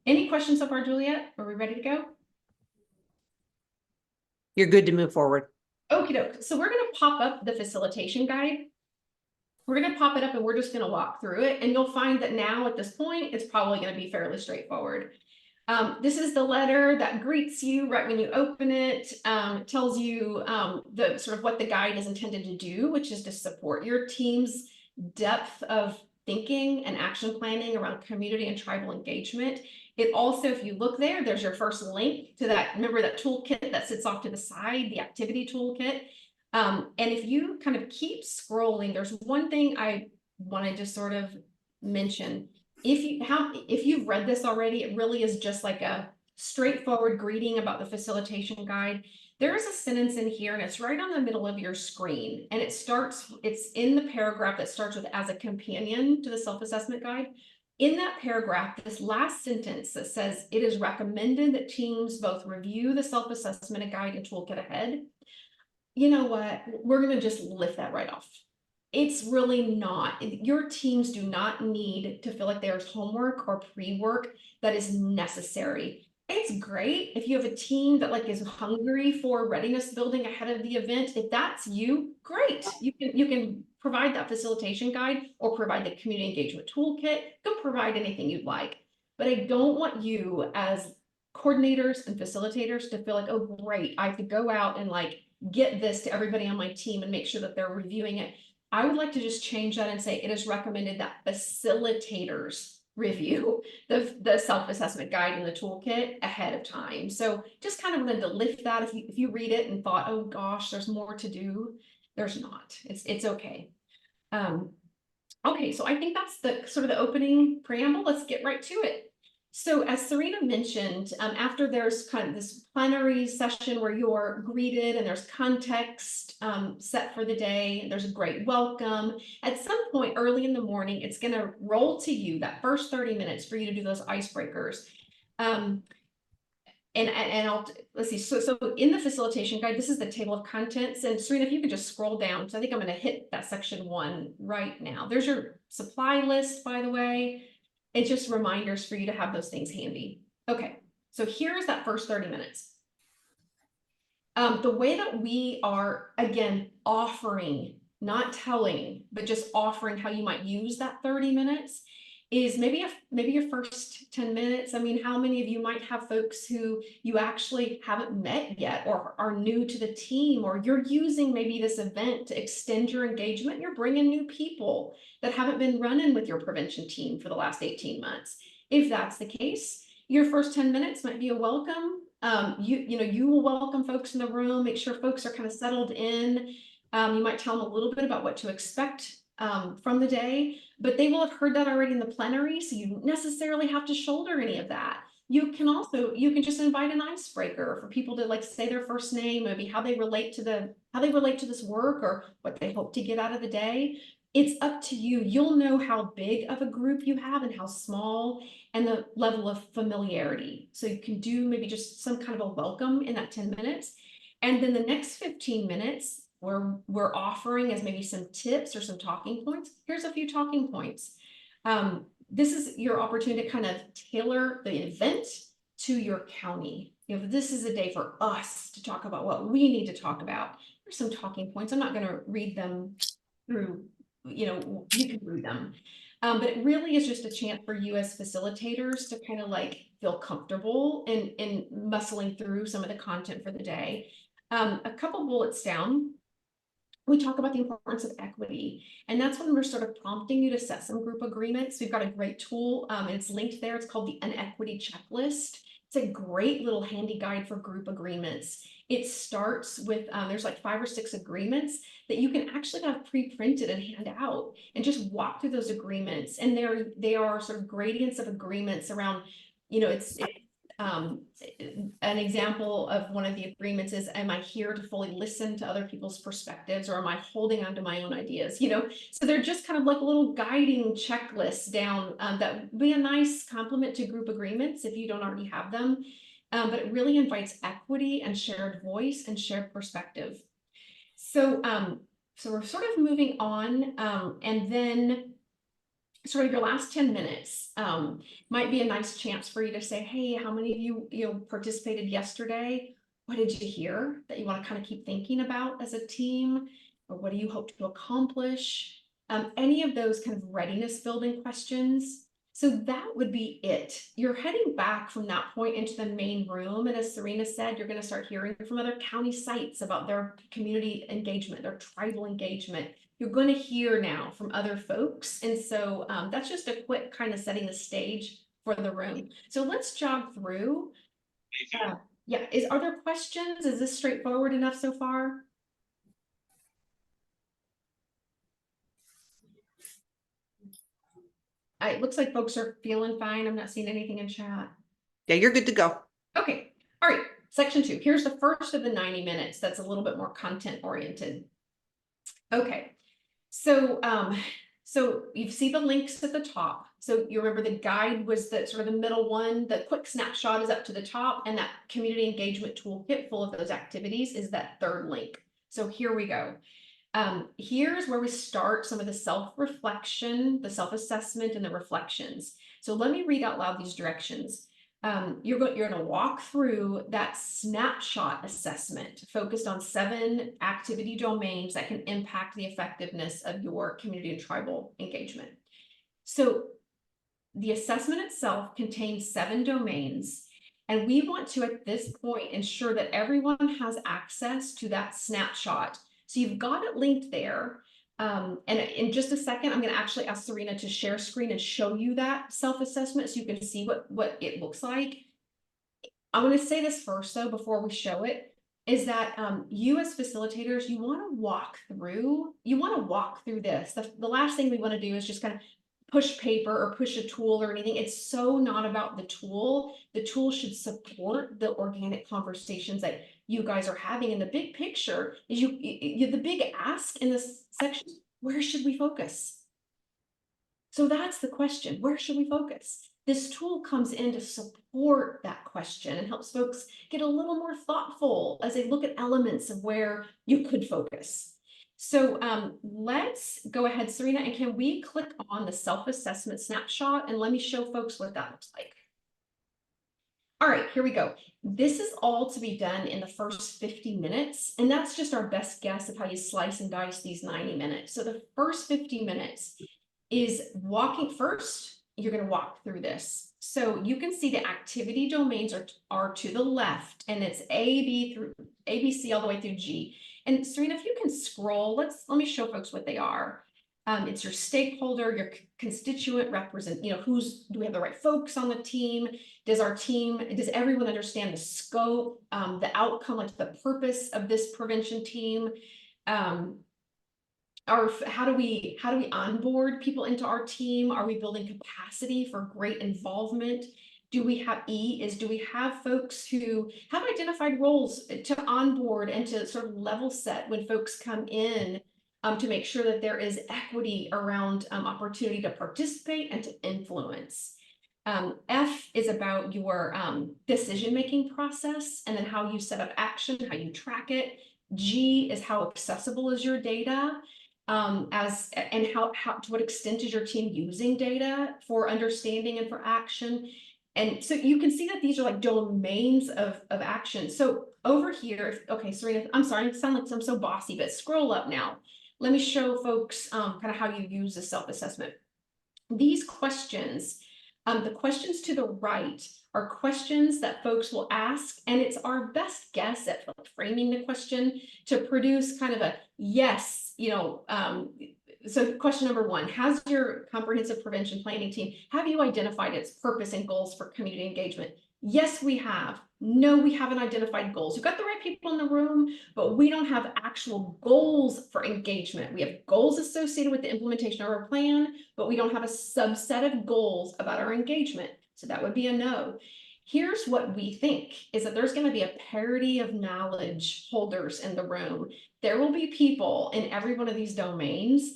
Any questions so far, Juliet? Are we ready to go? You're good to move forward. Okie doke. So we're going to pop up the facilitation guide. We're going to pop it up and we're just going to walk through it. And you'll find that now at this point, it's probably going to be fairly straightforward. This is the letter that greets you right when you open it. It tells you the sort of what the guide is intended to do, which is to support your team's depth of thinking and action planning around community and tribal engagement. It also, if you look there, there's your first link to that. Remember that toolkit that sits off to the side, the activity toolkit. And if you kind of keep scrolling, there's one thing I wanted to sort of mention. If you've read this already, it really is just like a straightforward greeting about the facilitation guide. There is a sentence in here and it's right on the middle of your screen. And it's in the paragraph that starts with as a companion to the self-assessment guide. In that paragraph, this last sentence that says, it is recommended that teams both review the self-assessment guide and toolkit ahead. You know what? We're going to just lift that right off. It's really not. Your teams do not need to feel like there's homework or pre-work that is necessary. It's great if you have a team that is hungry for readiness building ahead of the event. If that's you, great. You can provide that facilitation guide or provide the community engagement toolkit. Go provide anything you'd like. But I don't want you as coordinators and facilitators to feel like, oh, great, I have to go out and get this to everybody on my team and make sure that they're reviewing it. I would like to just change that and say it is recommended that facilitators review the self-assessment guide and the toolkit ahead of time. So just kind of wanted to lift that. If you read it and thought, oh gosh, there's more to do, there's not. It's okay. Okay, so I think that's the sort of the opening preamble. Let's get right to it. So as Serena mentioned, after there's kind of this plenary session where you're greeted and there's context set for the day, there's a great welcome. At some point early in the morning, it's going to roll to you that first 30 minutes for you to do those icebreakers. And let's see. So in the facilitation guide, this is the table of contents. And Serena, if you could just scroll down, so I think I'm going to hit that section 1 right now. There's your supply list, by the way. It's just reminders for you to have those things handy. Okay, so here's that first 30 minutes. The way that we are, again, offering, not telling, but just offering how you might use that 30 minutes is maybe your first 10 minutes. I mean, how many of you might have folks who you actually haven't met yet or are new to the team, or you're using maybe this event to extend your engagement. You're bringing new people that haven't been running with your prevention team for the last 18 months. If that's the case, your first 10 minutes might be a welcome. You will welcome folks in the room, make sure folks are kind of settled in. You might tell them a little bit about what to expect from the day, but they will have heard that already in the plenary, so you don't necessarily have to shoulder any of that. You can just invite an icebreaker for people to like say their first name, maybe how they relate to this work or what they hope to get out of the day. It's up to you. You'll know how big of a group you have and how small, and the level of familiarity. So you can do maybe just some kind of a welcome in that 10 minutes. And then the next 15 minutes, we're offering as maybe some tips or some talking points. Here's a few talking points. This is your opportunity to kind of tailor the event to your county. This is a day for us to talk about what we need to talk about. There's some talking points. I'm not going to read them through, you can read them. But it really is just a chance for you as facilitators to kind of like feel comfortable in muscling through some of the content for the day. A couple bullets down, we talk about the importance of equity, and that's when we're sort of prompting you to set some group agreements. We've got a great tool, and it's linked there. It's called the Inequity Checklist. It's a great little handy guide for group agreements. It starts with, there's like 5 or 6 agreements that you can actually have pre-printed and hand out and just walk through those agreements. And they are sort of gradients of agreements around, an example of one of the agreements is, am I here to fully listen to other people's perspectives, or am I holding on to my own ideas? So they're just kind of like a little guiding checklist down that would be a nice complement to group agreements if you don't already have them. But it really invites equity and shared voice and shared perspective. So, so we're sort of moving on, and then sort of your last 10 minutes might be a nice chance for you to say, hey, how many of you participated yesterday? What did you hear that you want to kind of keep thinking about as a team? Or what do you hope to accomplish? Any of those kind of readiness building questions. So that would be it. You're heading back from that point into the main room. And as Serena said, you're going to start hearing from other county sites about their community engagement, their tribal engagement. You're going to hear now from other folks. And so that's just a quick kind of setting the stage for the room. So let's jog through. Yeah, are there questions? Is this straightforward enough so far? It looks like folks are feeling fine. I'm not seeing anything in chat. Yeah, you're good to go. Okay. All right. Section 2. Here's the first of the 90 minutes. That's a little bit more content oriented. Okay. So, so you see the links at the top. So you remember the guide was the sort of the middle one. The quick snapshot is up to the top, and that community engagement toolkit full of those activities is that third link. So here we go. Here's where we start some of the self-reflection, the self-assessment, and the reflections. So let me read out loud these directions. You're going to walk through that snapshot assessment focused on 7 activity domains that can impact the effectiveness of your community and tribal engagement. So the assessment itself contains 7 domains, and we want to, at this point, ensure that everyone has access to that snapshot. So you've got it linked there. And in just a second, I'm going to actually ask Serena to share screen and show you that self-assessment so you can see what it looks like. I want to say this first, though, before we show it, is that you as facilitators, you want to walk through this. The last thing we want to do is just kind of push paper or push a tool or anything. It's so not about the tool. The tool should support the organic conversations that you guys are having. And the big picture is the big ask in this section, where should we focus? So that's the question. Where should we focus? This tool comes in to support that question and helps folks get a little more thoughtful as they look at elements of where you could focus. So let's go ahead, Serena, and can we click on the self-assessment snapshot, and let me show folks what that looks like. All right, here we go. This is all to be done in the first 50 minutes, and that's just our best guess of how you slice and dice these 90 minutes. So the first 50 minutes is walking first. you're going to walk through this. So you can see the activity domains are to the left, and it's A, B, C all the way through G. And Serena, if you can scroll, let me show folks what they are. It's your stakeholder, your constituent represent, do we have the right folks on the team? Does everyone understand the scope, the outcome, like the purpose of this prevention team? How do we onboard people into our team? Are we building capacity for great involvement? Do we have folks who have identified roles to onboard and to sort of level set when folks come in, to make sure that there is equity around opportunity to participate and to influence? F is about your decision-making process, and then how you set up action, how you track it. G is how accessible is your data, how to what extent is your team using data for understanding and for action. And so you can see that these are like domains of action. So over here, okay, Serena, I'm sorry, I sound like I'm so bossy, but scroll up now. Let me show folks kind of how you use the self-assessment. These questions, the questions to the right are questions that folks will ask, and it's our best guess at framing the question to produce kind of a yes, so question number 1, has your comprehensive prevention planning team, have you identified its purpose and goals for community engagement? Yes, we have. No, we haven't identified goals. We've got the right people in the room, but we don't have actual goals for engagement. We have goals associated with the implementation of our plan, but we don't have a subset of goals about our engagement. So that would be a no. Here's what we think is that there's going to be a parity of knowledge holders in the room. There will be people in every one of these domains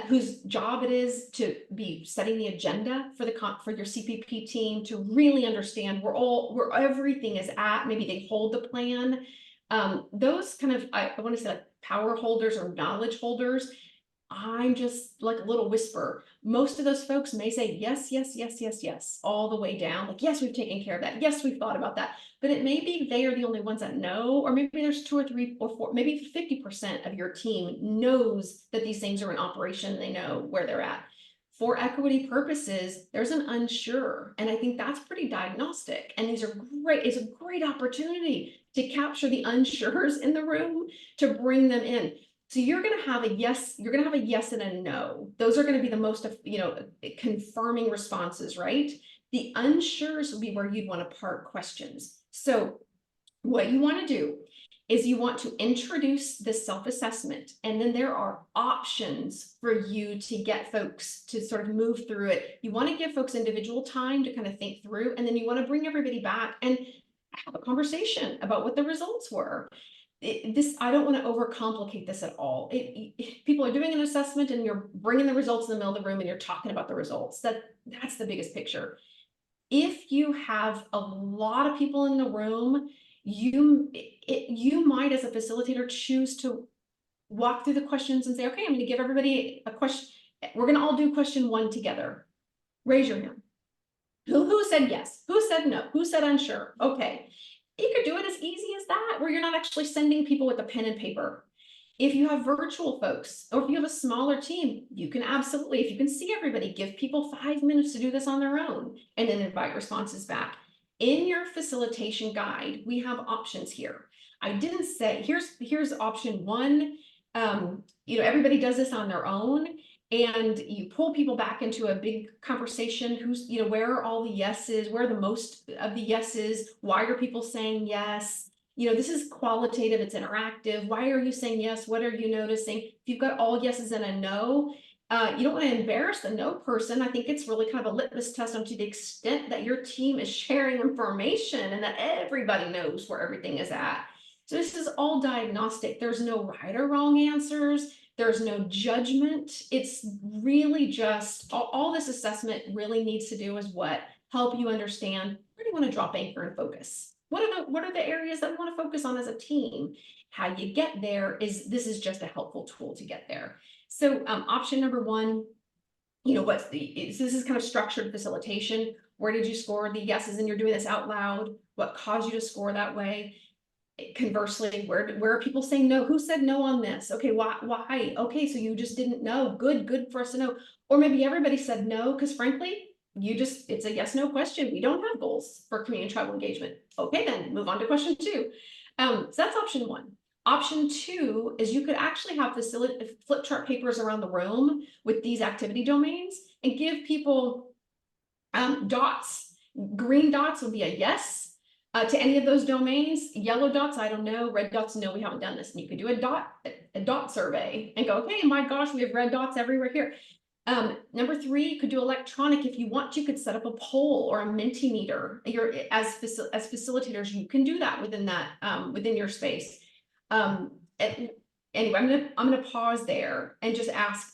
whose job it is to be setting the agenda for your CPP team, to really understand where everything is at. Maybe they hold the plan. Those kind of, I want to say, like power holders or knowledge holders, I'm just like a little whisper. Most of those folks may say yes, yes, yes, yes, yes, all the way down. Like, yes, we've taken care of that. Yes, we've thought about that. But it may be they are the only ones that know, or maybe there's 2 or 3 or 4, maybe 50% of your team knows that these things are in operation. They know where they're at. For equity purposes, there's an unsure, and I think that's pretty diagnostic. And these are great. It's a great opportunity to capture the unsures in the room, to bring them in. So you're going to have a yes, and a no. Those are going to be the most, confirming responses, right? The unsures will be where you'd want to park questions. So what you want to do is you want to introduce this self-assessment, and then there are options for you to get folks to sort of move through it. You want to give folks individual time to kind of think through, and then you want to bring everybody back and have a conversation about what the results were. I don't want to overcomplicate this at all. People are doing an assessment and you're bringing the results in the middle of the room and you're talking about the results. That's the biggest picture. If you have a lot of people in the room, you might, as a facilitator, choose to walk through the questions and say, okay, I'm going to give everybody a question. We're going to all do question 1 together. Raise your hand. Who said yes? Who said no? Who said unsure? Okay. You could do it as easy as that, where you're not actually sending people with a pen and paper. If you have virtual folks, or if you have a smaller team, you can absolutely, if you can see everybody, give people 5 minutes to do this on their own, and then invite responses back. In your facilitation guide, we have options here. I didn't say, here's option 1. Everybody does this on their own. And you pull people back into a big conversation. Where are all the yeses? Where are the most of the yeses? Why are people saying yes? This is qualitative, it's interactive. Why are you saying yes? What are you noticing? If you've got all yeses and a no, you don't want to embarrass the no person. I think it's really kind of a litmus test on to the extent that your team is sharing information and that everybody knows where everything is at. So this is all diagnostic. There's no right or wrong answers. There's no judgment. It's really just all this assessment really needs to do is what? Help you understand where do you want to drop anchor and focus? What are the areas that we want to focus on as a team? How you get there this is just a helpful tool to get there. So option number 1, this is kind of structured facilitation. Where did you score the yeses? And you're doing this out loud. What caused you to score that way? Conversely, where are people saying no? Who said no on this? Okay, why? Okay, so you just didn't know. Good for us to know. Or maybe everybody said no because frankly, it's a yes, no question. We don't have goals for community and tribal engagement. Okay, then move on to question 2. So that's option 1. Option 2 is you could actually have flip chart papers around the room with these activity domains and give people dots. Green dots would be a yes to any of those domains. Yellow dots, I don't know. Red dots, no, we haven't done this. And you could do a dot survey and go, okay, my gosh, we have red dots everywhere here. Number 3, you could do electronic. If you want, you could set up a poll or a Mentimeter. As facilitators, you can do that within within your space. Anyway, I'm gonna pause there and just ask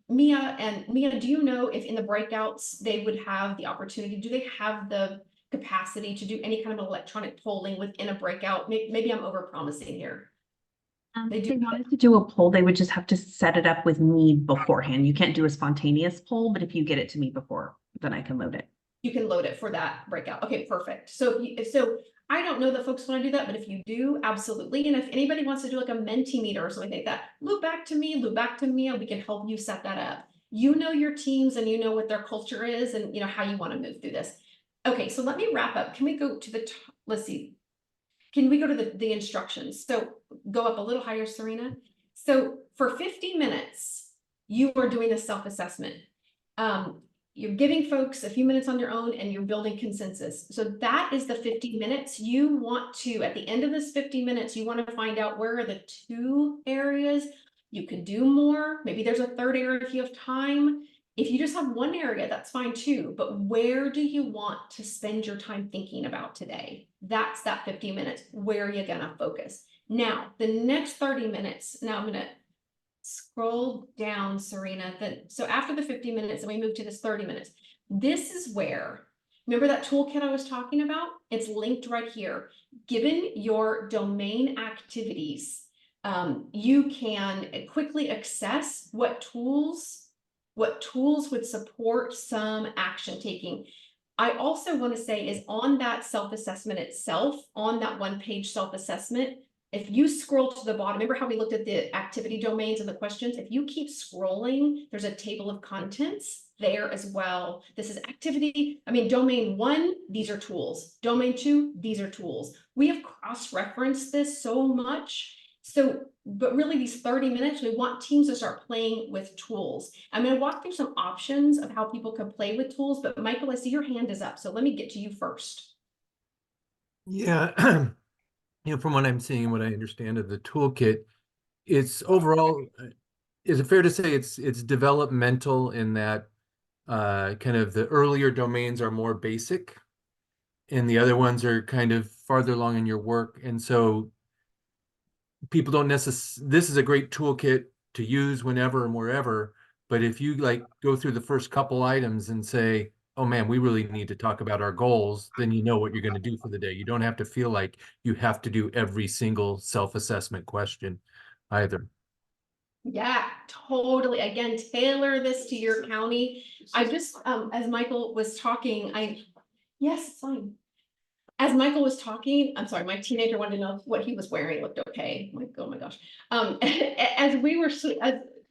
Mia, do you know if in the breakouts they would have the opportunity? Do they have the capacity to do any kind of electronic polling within a breakout? Maybe I'm over promising here. If they wanted to do a poll, they would just have to set it up with me beforehand. You can't do a spontaneous poll, but if you get it to me before, then I can load it. You can load it for that breakout. Okay, perfect. So I don't know that folks want to do that, but if you do, absolutely. And if anybody wants to do like a Mentimeter or something like that, loop back to me, and we can help you set that up. You know your teams and you know what their culture is and you know how you want to move through this. Okay, so let me wrap up. Can we go to the top? Let's see. Can we go to the instructions? So go up a little higher, Serena. So for 50 minutes, you are doing a self-assessment. You're giving folks a few minutes on their own and you're building consensus. So that is the 50 minutes. You want to, at the end of this 50 minutes, you want to find out where are the 2 areas you could do more. Maybe there's a 3rd area if you have time. If you just have 1 area, that's fine too. But where do you want to spend your time thinking about today? That's that 50 minutes. Where are you going to focus? Now, the next 30 minutes, now I'm going to scroll down, Serena. So after the 50 minutes, and we move to this 30 minutes. This is where, remember that toolkit I was talking about? It's linked right here. Given your domain activities, you can quickly access what tools would support some action taking. I also want to say is on that self-assessment itself, on that 1-page self-assessment, if you scroll to the bottom, remember how we looked at the activity domains and the questions? If you keep scrolling, there's a table of contents there as well. This is activity. Domain 1, these are tools. Domain 2, these are tools. We have cross-referenced this so much. But really these 30 minutes, we want teams to start playing with tools. I'm going to walk through some options of how people can play with tools, but Michael, I see your hand is up. So let me get to you first. Yeah. From what I'm seeing and what I understand of the toolkit, it's overall, is it fair to say it's developmental in that kind of the earlier domains are more basic and the other ones are kind of farther along in your work. And so people don't necessarily, this is a great toolkit to use whenever and wherever. But if you go through the first couple items and say, oh man, we really need to talk about our goals, then you know what you're going to do for the day. You don't have to feel like you have to do every single self-assessment question either. Yeah, totally. Again, tailor this to your county. I just, as Michael was talking, yes, it's fine. As Michael was talking, I'm sorry, my teenager wanted to know if what he was wearing looked okay. I'm like, oh my gosh. As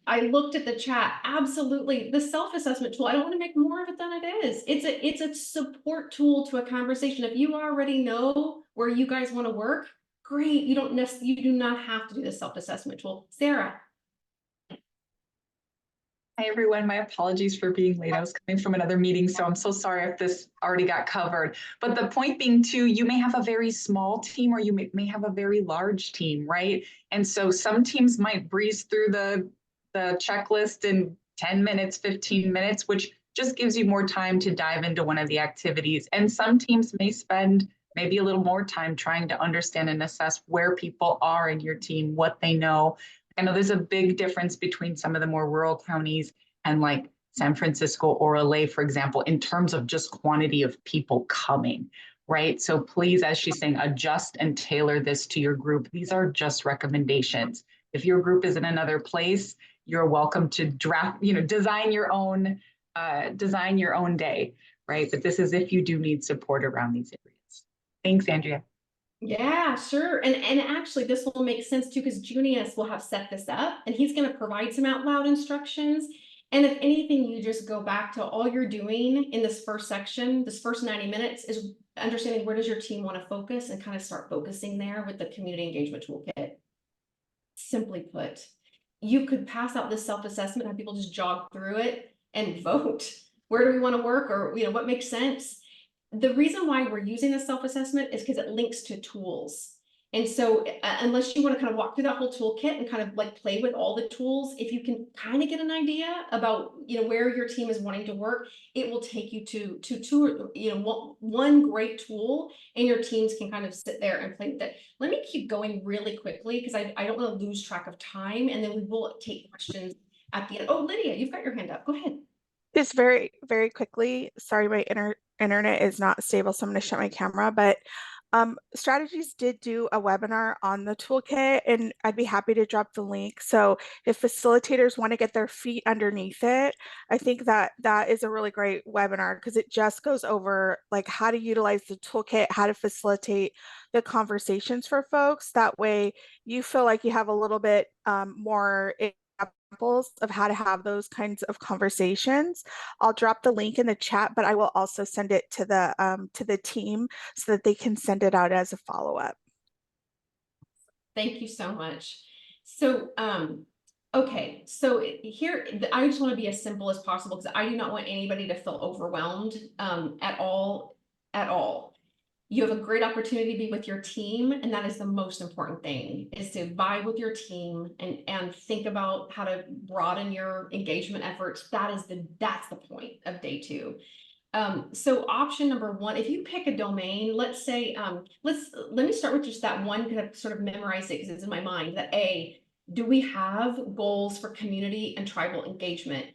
I looked at the chat, absolutely. The self-assessment tool, I don't want to make more of it than it is. It's a support tool to a conversation. If you already know where you guys want to work, great. You do not have to do the self-assessment tool. Sarah. Hi, everyone. My apologies for being late. I was coming from another meeting, so I'm so sorry if this already got covered. But the point being too, you may have a very small team or you may have a very large team, right? And so some teams might breeze through the checklist in 10 minutes, 15 minutes, which just gives you more time to dive into one of the activities. And some teams may spend maybe a little more time trying to understand and assess where people are in your team, what they know. I know there's a big difference between some of the more rural counties and like San Francisco or LA, for example, in terms of just quantity of people coming, right? So please, as she's saying, adjust and tailor this to your group. These are just recommendations. If your group is in another place, you're welcome to design your own day, right? But this is if you do need support around these areas. Thanks, Andrea. Yeah, sure. And actually this will make sense too, because Junius will have set this up and he's going to provide some out loud instructions. And if anything, you just go back to all you're doing in this first section, this first 90 minutes is understanding where does your team want to focus and kind of start focusing there with the community engagement toolkit. Simply put, you could pass out this self-assessment, have people just jog through it and vote. Where do we want to work, or what makes sense? The reason why we're using this self-assessment is because it links to tools. And so unless you want to kind of walk through that whole toolkit and kind of like play with all the tools, if you can kind of get an idea about where your team is wanting to work, it will take you to two, one great tool, and your teams can kind of sit there and play with it. Let me keep going really quickly because I don't want to lose track of time, and then we will take questions at the end. Oh, Lydia, you've got your hand up. Go ahead. Just very, very quickly. Sorry, my internet is not stable, so I'm going to shut my camera. But Strategies did do a webinar on the toolkit, and I'd be happy to drop the link. So if facilitators want to get their feet underneath it, I think that is a really great webinar, because it just goes over like how to utilize the toolkit, how to facilitate the conversations for folks. That way you feel like you have a little bit more examples of how to have those kinds of conversations. I'll drop the link in the chat, but I will also send it to the team so that they can send it out as a follow-up. Thank you so much. So, okay, so here, I just want to be as simple as possible because I do not want anybody to feel overwhelmed at all. You have a great opportunity to be with your team, and that is the most important thing, is to vibe with your team and think about how to broaden your engagement efforts. That's the point of day 2. So option number 1, if you pick a domain, let's say, let me start with just that one, kind of sort of memorize it because it's in my mind, that do we have goals for community and tribal engagement?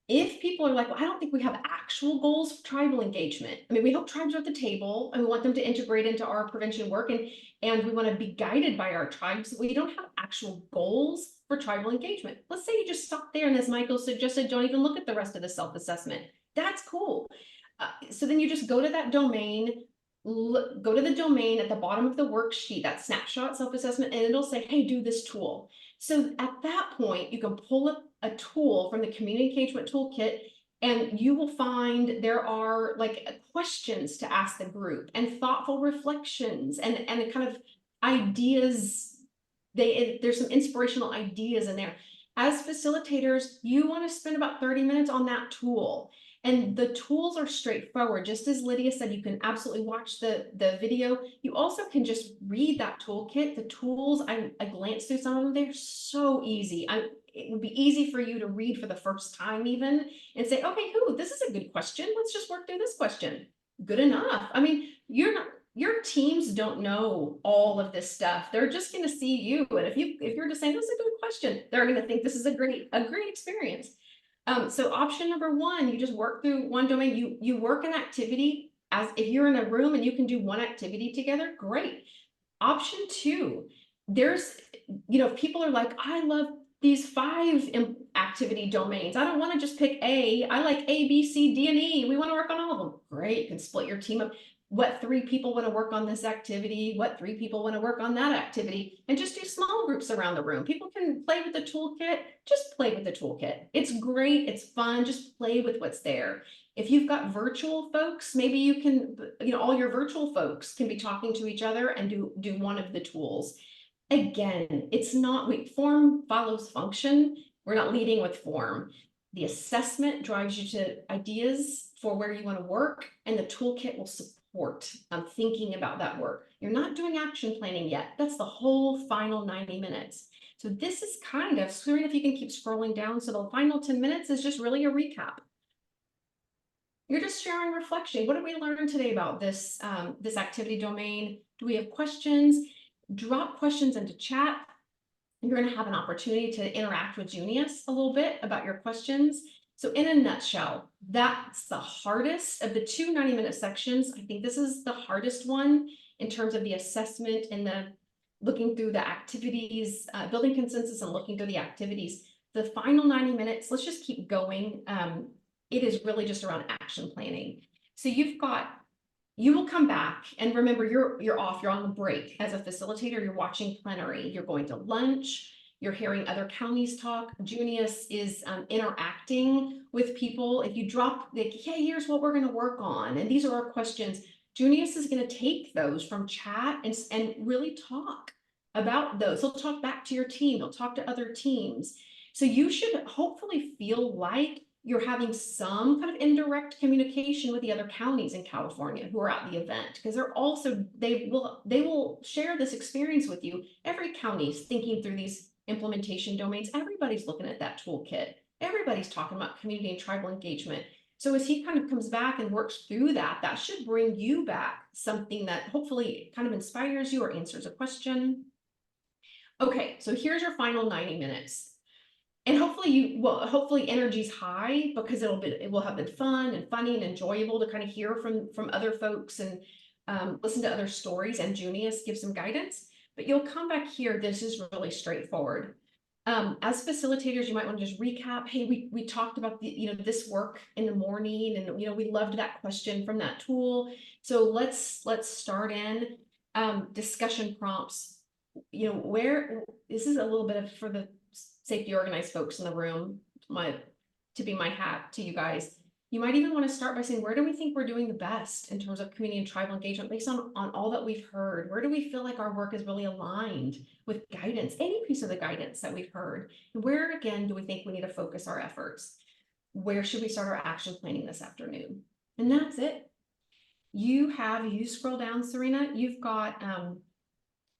If people are like, well, I don't think we have actual goals for tribal engagement. I mean, we hope tribes are at the table and we want them to integrate into our prevention work, and we want to be guided by our tribes. We don't have actual goals for tribal engagement. Let's say you just stop there, and as Michael suggested, don't even look at the rest of the self-assessment. That's cool. So then you just go to that domain, go to the domain at the bottom of the worksheet, that snapshot self-assessment, and it'll say, hey, do this tool. So at that point, you can pull up a tool from the community engagement toolkit, and you will find there are like questions to ask the group and thoughtful reflections and kind of ideas. There's some inspirational ideas in there. As facilitators, you want to spend about 30 minutes on that tool. And the tools are straightforward. Just as Lydia said, you can absolutely watch the video. You also can just read that toolkit. The tools, I glanced through some of them. They're so easy. It would be easy for you to read for the first time even and say, okay, this is a good question. Let's just work through this question. Good enough. I mean, your teams don't know all of this stuff. They're just going to see you. And if you're just saying, this is a good question, they're going to think this is a great experience. So option number 1, you just work through one domain. You work an activity, as if you're in a room and you can do one activity together, great. Option 2, there's, if people are like, I love these 5 activity domains. I don't want to just pick A. I like A, B, C, D, and E. We want to work on all of them. Great. You can split your team up. What 3 people want to work on this activity? What 3 people want to work on that activity? And just do small groups around the room. People can play with the toolkit. Just play with the toolkit. It's great. It's fun. Just play with what's there. If you've got virtual folks, maybe you can, all your virtual folks can be talking to each other and do one of the tools. Again, form follows function. We're not leading with form. The assessment drives you to ideas for where you want to work, and the toolkit will support thinking about that work. You're not doing action planning yet. That's the whole final 90 minutes. So this is kind of, sorry if you can keep scrolling down. So the final 10 minutes is just really a recap. You're just sharing reflection. What did we learn today about this activity domain? Do we have questions? Drop questions into chat. You're going to have an opportunity to interact with Junius a little bit about your questions. So in a nutshell, that's the hardest of the 2 90-minute sections. I think this is the hardest one in terms of the assessment and the looking through the activities, building consensus and looking through the activities. The final 90 minutes, let's just keep going. It is really just around action planning. So you will come back, and remember, you're off, you're on the break. As a facilitator, you're watching plenary, you're going to lunch, You're hearing other counties talk. Junius is interacting with people. If you drop like, hey, here's what we're going to work on, and these are our questions, Junius is going to take those from chat and really talk about those. He'll talk back to your team. He'll talk to other teams. So you should hopefully feel like you're having some kind of indirect communication with the other counties in California who are at the event, because they will share this experience with you. Every county's thinking through these implementation domains. Everybody's looking at that toolkit. Everybody's talking about community and tribal engagement. So as he kind of comes back and works through that, that should bring you back something that hopefully kind of inspires you or answers a question. Okay, so here's your final 90 minutes. And hopefully energy's high, because it will have been fun and funny and enjoyable to kind of hear from other folks and listen to other stories, and Junius give some guidance. But you'll come back here. This is really straightforward. As facilitators, you might want to just recap. Hey, we talked about this work in the morning, and we loved that question from that tool. So let's start in discussion prompts. Where this is a little bit of for the safety organized folks in the room, tipping my hat to you guys. You might even want to start by saying, where do we think we're doing the best in terms of community and tribal engagement based on all that we've heard? Where do we feel like our work is really aligned with guidance, any piece of the guidance that we've heard? And where, again, do we think we need to focus our efforts? Where should we start our action planning this afternoon? And that's it. You scroll down, Serena, you've got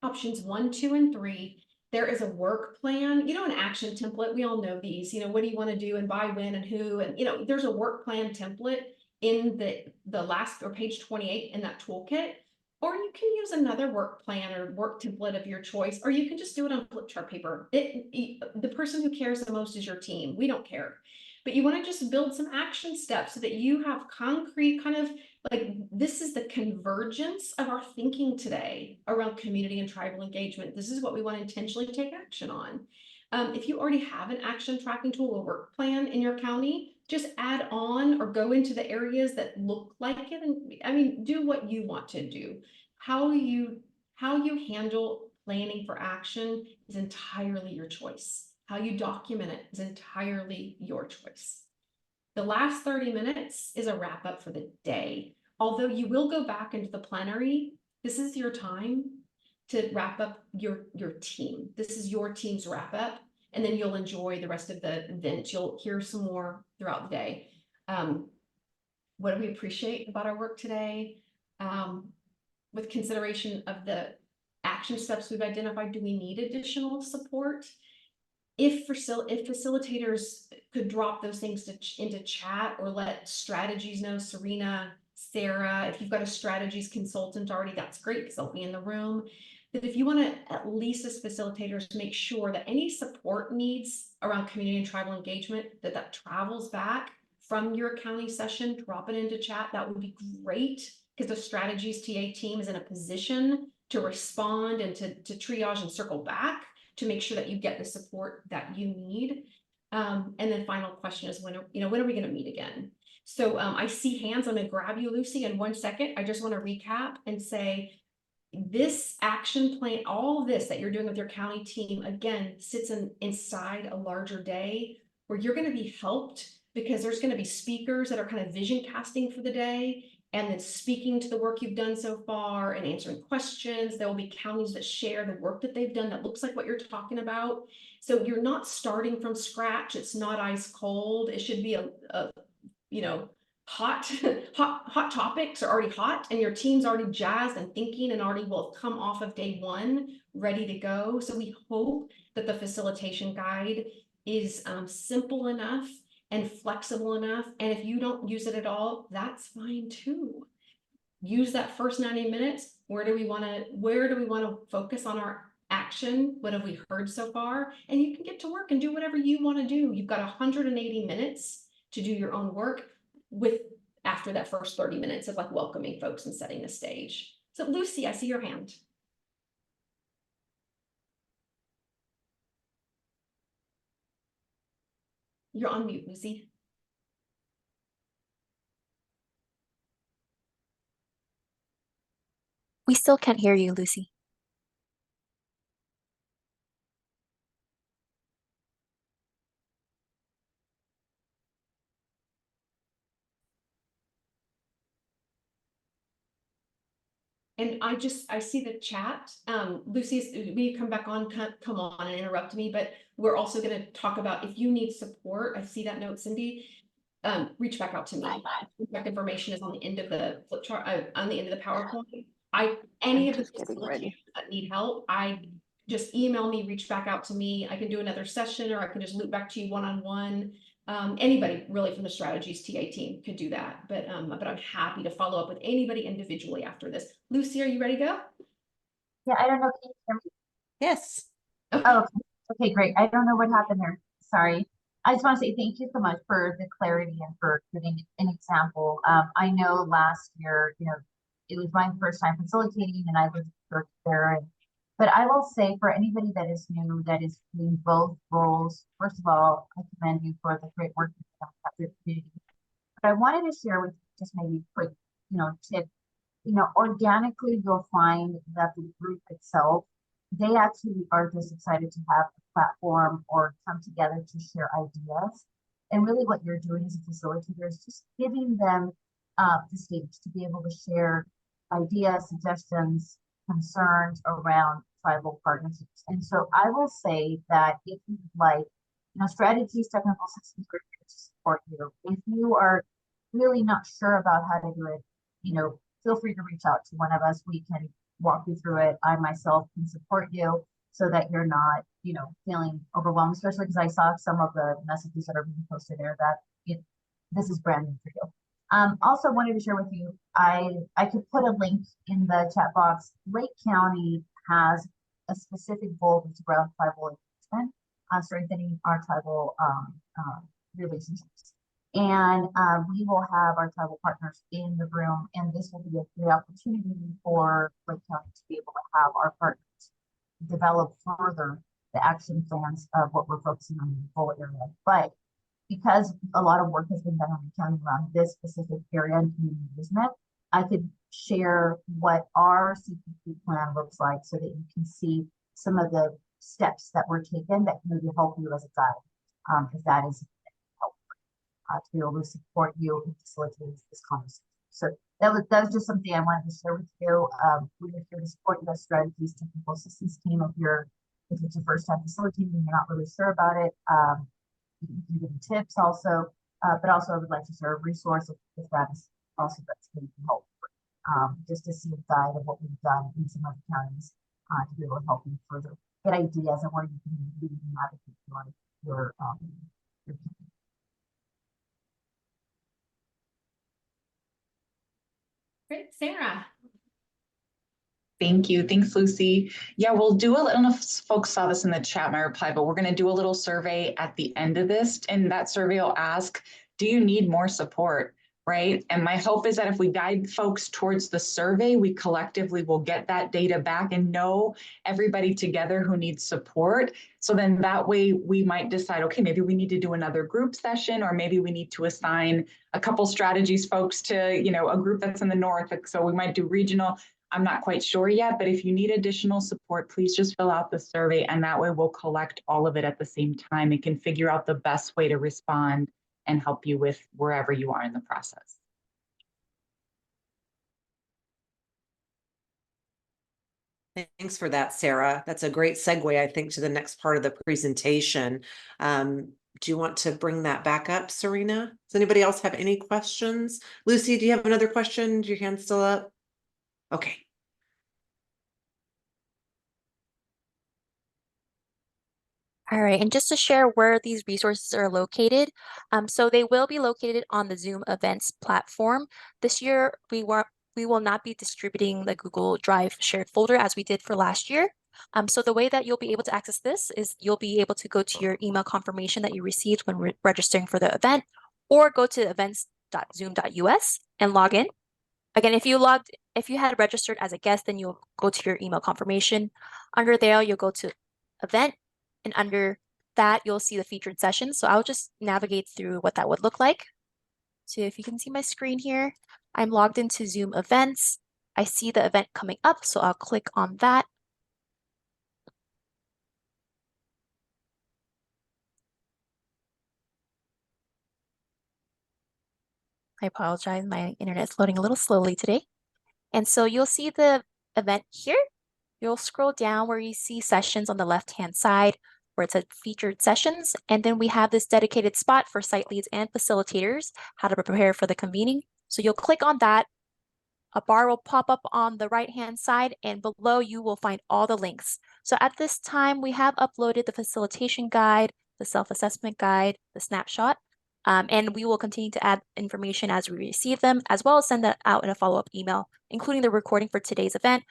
options 1, 2, and 3. There is a work plan, an action template. We all know these, what do you want to do and by when and who, and there's a work plan template in the last or page 28 in that toolkit, or you can use another work plan or work template of your choice, or you can just do it on flip chart paper. The person who cares the most is your team. We don't care, but you want to just build some action steps so that you have concrete kind of like, this is the convergence of our thinking today around community and tribal engagement. This is what we want to intentionally take action on. If you already have an action tracking tool or work plan in your county, just add on or go into the areas that look like it. And do what you want to do. How you handle planning for action is entirely your choice. How you document it is entirely your choice. The last 30 minutes is a wrap up for the day. Although you will go back into the plenary, this is your time to wrap up your team. This is your team's wrap up, and then you'll enjoy the rest of the event. You'll hear some more throughout the day. What do we appreciate about our work today? With consideration of the action steps we've identified, do we need additional support? If facilitators could drop those things into chat or let strategies know, Serena, Sarah, if you've got a strategies consultant already, that's great because they'll be in the room. But if you want to, at least as facilitators, make sure that any support needs around community and tribal engagement, that travels back from your county session, drop it into chat, that would be great, because the strategies TA team is in a position to respond and to triage and circle back to make sure that you get the support that you need. And then final question is, when are we going to meet again? So I see hands. I'm going to grab you, Lucy, in 1 second. I just want to recap and say this action plan, all of this that you're doing with your county team, again, sits inside a larger day where you're going to be helped, because there's going to be speakers that are kind of vision casting for the day and then speaking to the work you've done so far and answering questions. There will be counties that share the work that they've done that looks like what you're talking about. So you're not starting from scratch. It's not ice cold. It should be a hot topics are already hot, and your team's already jazzed and thinking and already will have come off of day 1 ready to go. So we hope that the facilitation guide is simple enough and flexible enough. And if you don't use it at all, that's fine too. Use that first 90 minutes. Where do we want to focus on our action? What have we heard so far? And you can get to work and do whatever you want to do. You've got 180 minutes to do your own work after that first 30 minutes of like welcoming folks and setting the stage. So Lucy, I see your hand. You're on mute, Lucy. We still can't hear you, Lucy. And I see the chat. Lucy, we come back on, come on and interrupt me, but we're also going to talk about if you need support. I see that note, Cindy. Reach back out to me. Contact information is on the end of the flip chart, on the end of the PowerPoint. Any of the facilitators that need help, just email me, reach back out to me. I can do another session, or I can just loop back to you one-on-one. Anybody really from the strategies TA team could do that, but I'm happy to follow up with anybody individually after this. Lucy, are you ready to go? Yeah, I don't know. Can you hear me? Yes. Okay. Oh, okay, great. I don't know what happened there. Sorry. I just want to say thank you so much for the clarity and for giving an example. I know last year, it was my first time facilitating and I was there. But I will say for anybody that is new, that is doing both roles, first of all, I commend you for the great work you've done at the community. But I wanted to share with you just maybe a quick, tip. Organically, you'll find that the group itself, they actually are just excited to have a platform or come together to share ideas. And really what you're doing as a facilitator is just giving them the stage to be able to share ideas, suggestions, concerns around tribal partnerships. And so I will say that if you'd like, strategies, technical systems are here to support you. If you are really not sure about how to do it, feel free to reach out to one of us. We can walk you through it. I myself can support you so that you're not, feeling overwhelmed, especially because I saw some of the messages that are being posted there that this is brand new for you. Also wanted to share with you, I could put a link in the chat box. Lake County has a specific goal that's around tribal engagement, strengthening our tribal relationships. And we will have our tribal partners in the room, and this will be a great opportunity for Lake County to be able to have our partners develop further the action plans of what we're focusing on in the full area. But because a lot of work has been done on the county around this specific area and community engagement, I could share what our CPP plan looks like so that you can see some of the steps that were taken that can maybe help you as a guide, if that is to be able to support you in facilitating this conversation. So that was just something I wanted to share with you. We're here to support you as strategies technical assistance team. If it's your first time facilitating and you're not really sure about it, you can give tips also. But also I would like to share a resource if that is also that's going to help. Just to see a guide of what we've done in some other counties to be able to help you further get ideas on where you can lead and navigate your Great, Sarah. Thank you. Thanks, Lucy. Yeah, we'll do I don't know if folks saw this in the chat, my reply, but we're going to do a little survey at the end of this. And that survey will ask, do you need more support? Right. And my hope is that if we guide folks towards the survey, we collectively will get that data back and know everybody together who needs support. So then that way we might decide, okay, maybe we need to do another group session, or maybe we need to assign a couple strategies folks to, a group that's in the north. So we might do regional. I'm not quite sure yet, but if you need additional support, please just fill out the survey, and that way we'll collect all of it at the same time and can figure out the best way to respond and help you with wherever you are in the process. Thanks for that, Sarah. That's a great segue, I think, to the next part of the presentation. Do you want to bring that back up, Serena? Does anybody else have any questions? Lucy, do you have another question? Is your hand still up? Okay. All right, and just to share where these resources are located, so they will be located on the Zoom events platform. This year, we will not be distributing the Google Drive shared folder as we did for last year. So the way that you'll be able to access this is you'll be able to go to your email confirmation that you received when registering for the event, or go to events.zoom.us and log in. Again, if you had registered as a guest, then you'll go to your email confirmation. Under there, you'll go to event, and under that, you'll see the featured session. So I'll just navigate through what that would look like. So if you can see my screen here, I'm logged into Zoom events. I see the event coming up, so I'll click on that. I apologize, my internet is loading a little slowly today. And so you'll see the event here. You'll scroll down where you see sessions on the left-hand side where it says featured sessions. And then we have this dedicated spot for site leads and facilitators, how to prepare for the convening. So you'll click on that. A bar will pop up on the right-hand side, and below you will find all the links. So at this time, we have uploaded the facilitation guide, the self-assessment guide, the snapshot, and we will continue to add information as we receive them, as well as send that out in a follow-up email, including the recording for today's event,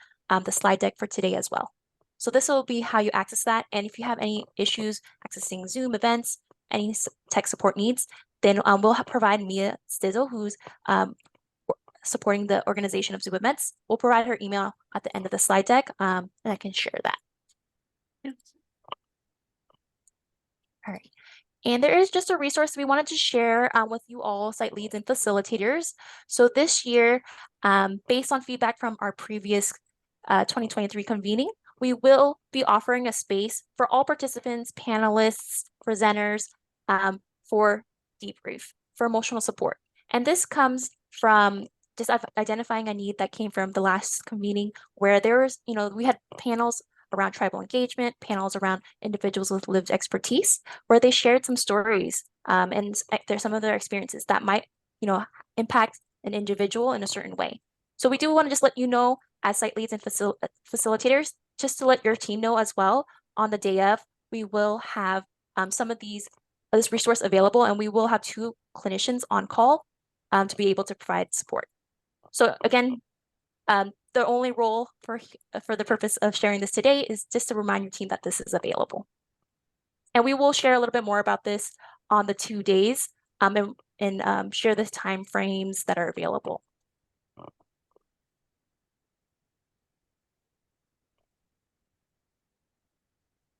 the slide deck for today as well. So this will be how you access that. And if you have any issues accessing Zoom events, any tech support needs, then we'll provide Mia Stizzle, who's supporting the organization of Zoom events. We'll provide her email at the end of the slide deck, and I can share that. All right. And there is just a resource we wanted to share with you all, site leads and facilitators. So this year, based on feedback from our previous 2023 convening, we will be offering a space for all participants, panelists, presenters, for debrief, for emotional support. And this comes from just identifying a need that came from the last convening where there was, we had panels around tribal engagement, panels around individuals with lived expertise, where they shared some stories and there's some of their experiences that might, impact an individual in a certain way. So we do want to just let you know as site leads and facilitators, just to let your team know as well, on the day of, we will have some of this resource available, and we will have 2 clinicians on call to be able to provide support. So again, the only role for the purpose of sharing this today is just to remind your team that this is available. And we will share a little bit more about this on the 2 days and share the time frames that are available.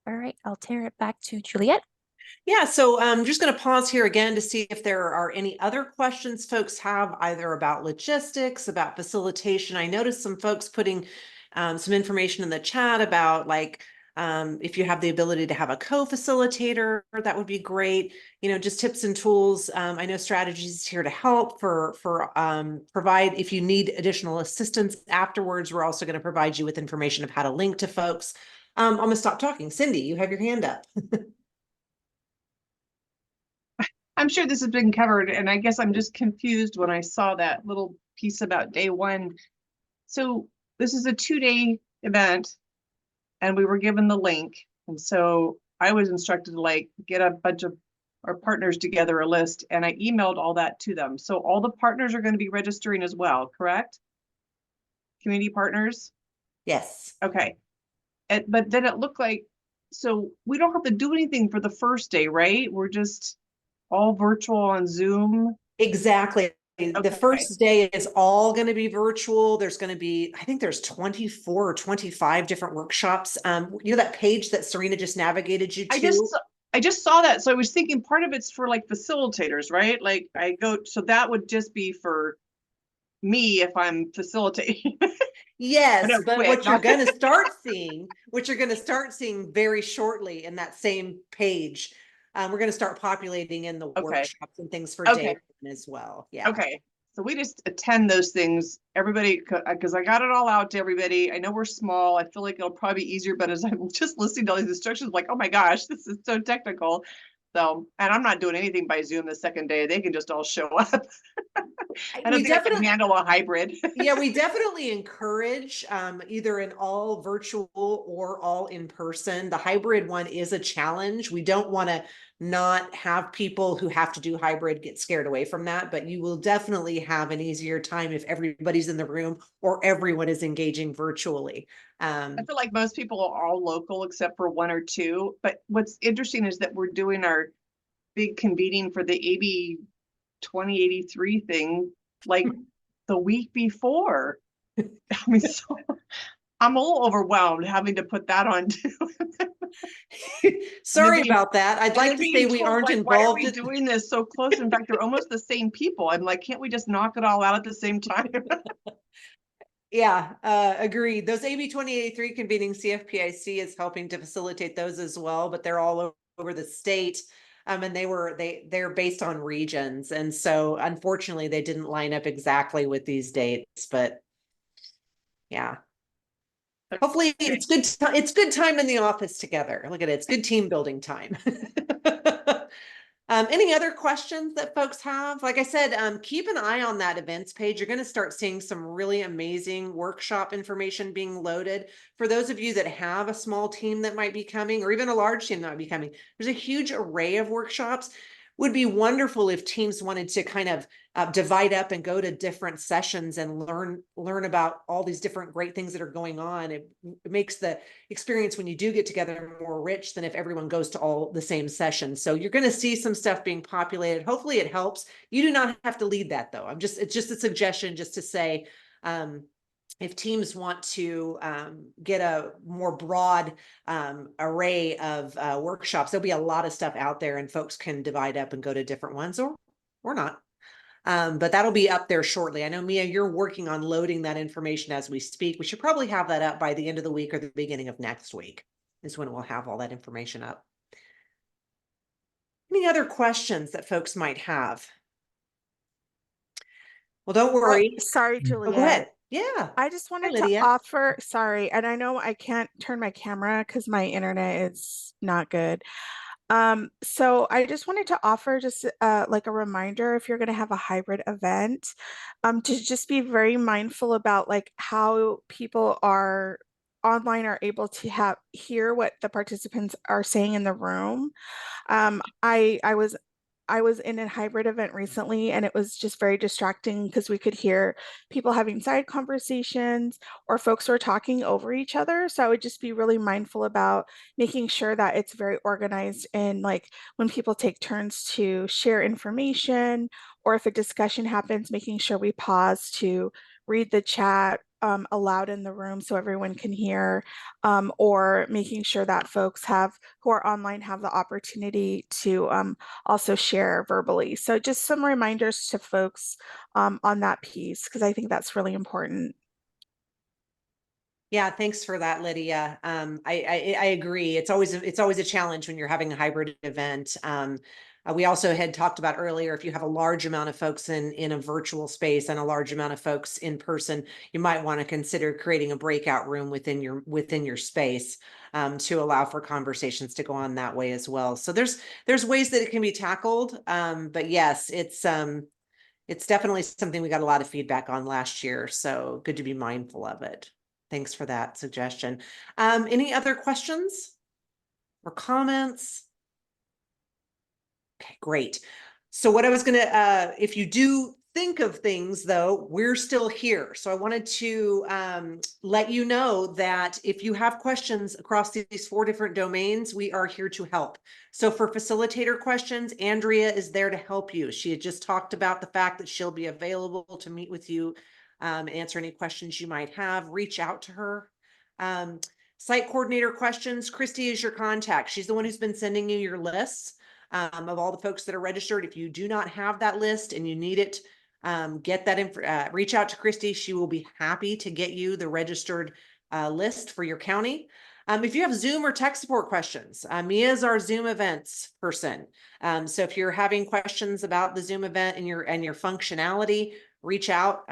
All right, I'll turn it back to Juliet. Yeah, so I'm just going to pause here again to see if there are any other questions folks have, either about logistics, about facilitation. I noticed some folks putting some information in the chat about if you have the ability to have a co-facilitator, that would be great. Just tips and tools. I know Strategies is here to help for provide if you need additional assistance afterwards. We're also going to provide you with information of how to link to folks. I'm going to stop talking. Cindy, you have your hand up. I'm sure this has been covered, and I guess I'm just confused when I saw that little piece about day 1. So this is a 2-day event, and we were given the link. And so I was instructed to get a bunch of our partners together, a list, and I emailed all that to them. So all the partners are going to be registering as well, correct? Community partners? Yes. Okay. But then it looked like, so we don't have to do anything for the first day, right? We're just all virtual on Zoom? Exactly. The first day is all going to be virtual. There's going to be, I think there's 24 or 25 different workshops. That page that Serena just navigated you to? I just saw that. So I was thinking part of it's for facilitators, right? So that would just be for me if I'm facilitating. Yes, but what you're going to start seeing very shortly in that same page, we're going to start populating in the workshops and things for day 1 as well. Yeah. Okay. So we just attend those things, everybody, because I got it all out to everybody. I know we're small. I feel like it'll probably be easier, but as I'm just listening to all these instructions, oh my gosh, this is so technical. So, and I'm not doing anything by Zoom the second day. They can just all show up. I don't think I can handle a hybrid. Yeah, we definitely encourage either an all virtual or all in person. The hybrid one is a challenge. We don't want to not have people who have to do hybrid get scared away from that, but you will definitely have an easier time if everybody's in the room or everyone is engaging virtually. I feel like most people are all local except for 1 or 2. But what's interesting is that we're doing our big convening for the AB 2083 thing the week before. So I'm a little overwhelmed having to put that on too. Sorry about that. I'd like to say we aren't involved. Why are we doing this so close? In fact, they're almost the same people. I'm can't we just knock it all out at the same time? Yeah, agreed. Those AB 2083 convening, CFPIC is helping to facilitate those as well, but they're all over the state. And they're based on regions. And so unfortunately they didn't line up exactly with these dates, but yeah. Hopefully it's good. It's good time in the office together. Look at it. It's good team building time. Any other questions that folks have? Like I said, keep an eye on that events page. You're going to start seeing some really amazing workshop information being loaded. For those of you that have a small team that might be coming, or even a large team that might be coming, there's a huge array of workshops. Would be wonderful if teams wanted to kind of divide up and go to different sessions and learn about all these different great things that are going on. It makes the experience when you do get together more rich than if everyone goes to all the same sessions. So you're going to see some stuff being populated. Hopefully it helps. You do not have to lead that though. It's just a suggestion just to say, if teams want to get a more broad array of workshops, there'll be a lot of stuff out there and folks can divide up and go to different ones or not. But that'll be up there shortly. I know, Mia, you're working on loading that information as we speak. We should probably have that up by the end of the week or the beginning of next week is when we'll have all that information up. Any other questions that folks might have? Well, don't worry. Sorry, Oh, Juliet. go ahead. Yeah. I just wanted to Lydia. offer, sorry, and I know I can't turn my camera because my internet is not good. So I just wanted to offer just like a reminder, if you're going to have a hybrid event, to just be very mindful about like how people are online are able to hear what the participants are saying in the room. I was in a hybrid event recently and it was just very distracting because we could hear people having side conversations or folks were talking over each other. So I would just be really mindful about making sure that it's very organized and like when people take turns to share information or if a discussion happens, making sure we pause to read the chat aloud in the room so everyone can hear, or making sure that folks who are online have the opportunity to also share verbally. So just some reminders to folks on that piece, because I think that's really important. Yeah, thanks for that, Lydia. I agree. It's always a challenge when you're having a hybrid event. We also had talked about earlier, if you have a large amount of folks in a virtual space and a large amount of folks in person, you might want to consider creating a breakout room within your space to allow for conversations to go on that way as well. So there's ways that it can be tackled. But yes, it's definitely something we got a lot of feedback on last year. So good to be mindful of it. Thanks for that suggestion. Any other questions or comments? Okay, great. So what I was going to, if you do think of things though, we're still here. So I wanted to let you know that if you have questions across these 4 different domains, we are here to help. So for facilitator questions, Andrea is there to help you. She had just talked about the fact that she'll be available to meet with you, answer any questions you might have, reach out to her. Site coordinator questions, Christy is your contact. She's the one who's been sending you your lists of all the folks that are registered. If you do not have that list and you need it, get that reach out to Christy. She will be happy to get you the registered list for your county. If you have Zoom or tech support questions, Mia is our Zoom events person. So if you're having questions about the Zoom event and your functionality, reach out.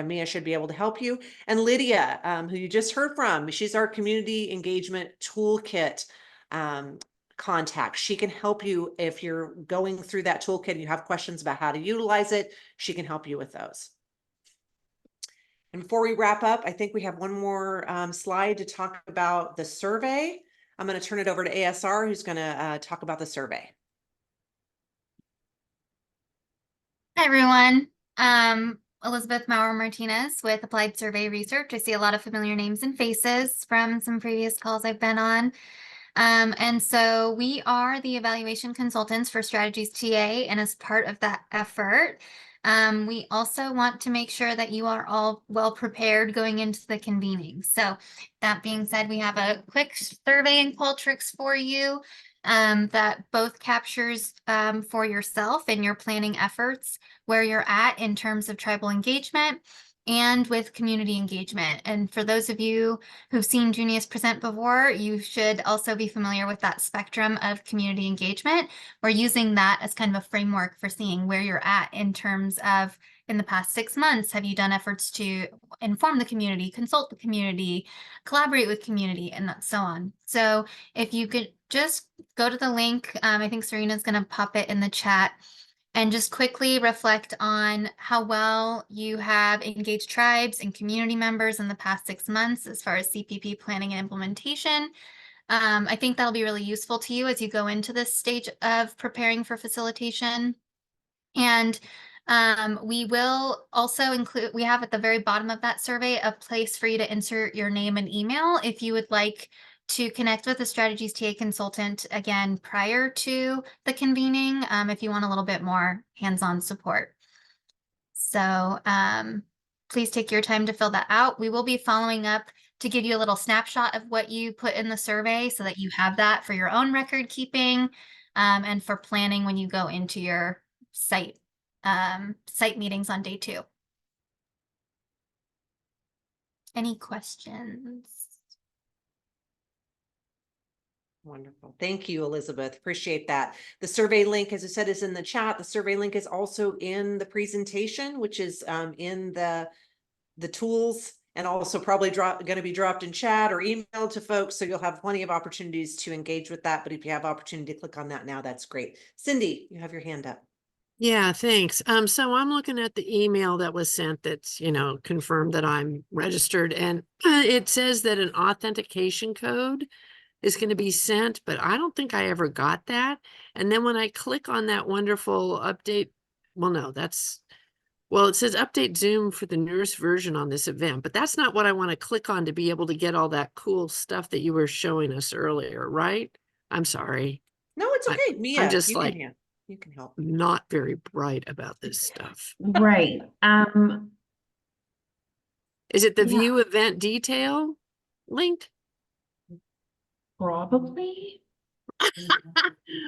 Mia should be able to help you. And Lydia, who you just heard from, she's our community engagement toolkit contact. She can help you if you're going through that toolkit and you have questions about how to utilize it. She can help you with those. And before we wrap up, I think we have one more slide to talk about the survey. I'm going to turn it over to ASR, who's going to talk about the survey. Hi, everyone. Elizabeth Maurer Martinez with Applied Survey Research. I see a lot of familiar names and faces from some previous calls I've been on. And so we are the evaluation consultants for Strategies TA, and as part of that effort, we also want to make sure that you are all well prepared going into the convening. So that being said, we have a quick survey and Qualtrics for you that both captures for yourself and your planning efforts where you're at in terms of tribal engagement. and with community engagement. And for those of you who've seen Junius present before, you should also be familiar with that spectrum of community engagement. We're using that as kind of a framework for seeing where you're at in terms of, in the past 6 months, have you done efforts to inform the community, consult the community, collaborate with community, and so on. So if you could just go to the link, I think Serena's going to pop it in the chat, and just quickly reflect on how well you have engaged tribes and community members in the past 6 months as far as CPP planning and implementation. I think that'll be really useful to you as you go into this stage of preparing for facilitation. And we will also include, we have at the very bottom of that survey a place for you to insert your name and email if you would like to connect with the Strategies TA consultant again prior to the convening, if you want a little bit more hands-on support. So please take your time to fill that out. We will be following up to give you a little snapshot of what you put in the survey so that you have that for your own record keeping and for planning when you go into your site meetings on day 2. Any questions? Wonderful. Thank you, Elizabeth. Appreciate that. The survey link, as I said, is in the chat. The survey link is also in the presentation, which is in the tools, and also probably going to be dropped in chat or emailed to folks. So you'll have plenty of opportunities to engage with that. But if you have opportunity to click on that now, that's great. Cindy, you have your hand up. Yeah, thanks. So I'm looking at the email that was sent that's, confirmed that I'm registered, and it says that an authentication code is going to be sent, but I don't think I ever got that. And then when I click on that wonderful update, it says update Zoom for the newest version on this event, but that's not what I want to click on to be able to get all that cool stuff that you were showing us earlier, right? I'm sorry. No, it's okay. Mia, I'm just you can help. Not very bright about this stuff. Right. Is it the view event detail link? Probably.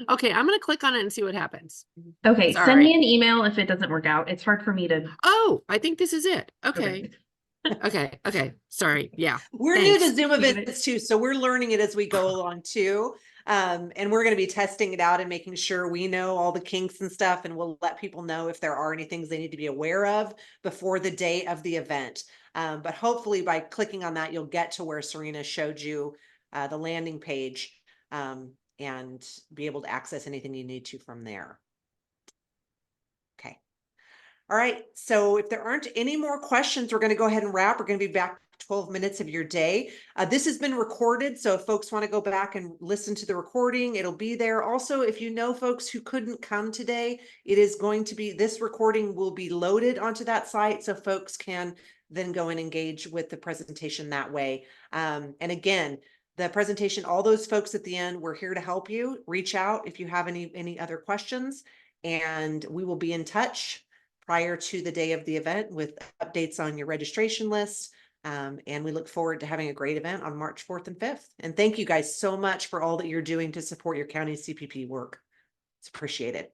Okay, I'm going to click on it and see what happens. Okay, Sorry. send me an email if it doesn't work out. It's hard for me to. Oh, I think this is it. Okay. Okay. Sorry. Yeah. We're new to Zoom events too, so we're learning it as we go along too. And we're going to be testing it out and making sure we know all the kinks and stuff, and we'll let people know if there are any things they need to be aware of before the day of the event. But hopefully by clicking on that, you'll get to where Serena showed you the landing page and be able to access anything you need to from there. Okay. All right. So if there aren't any more questions, we're going to go ahead and wrap. We're going to be back 12 minutes of your day. This has been recorded. So if folks want to go back and listen to the recording, it'll be there. Also, if you know folks who couldn't come today, it is going to be, this recording will be loaded onto that site so folks can then go and engage with the presentation that way. And again, the presentation, all those folks at the end, we're here to help you. Reach out if you have any other questions, and we will be in touch prior to the day of the event with updates on your registration list. And we look forward to having a great event on March 4th and 5th. And thank you guys so much for all that you're doing to support your county CPP work. It's appreciated.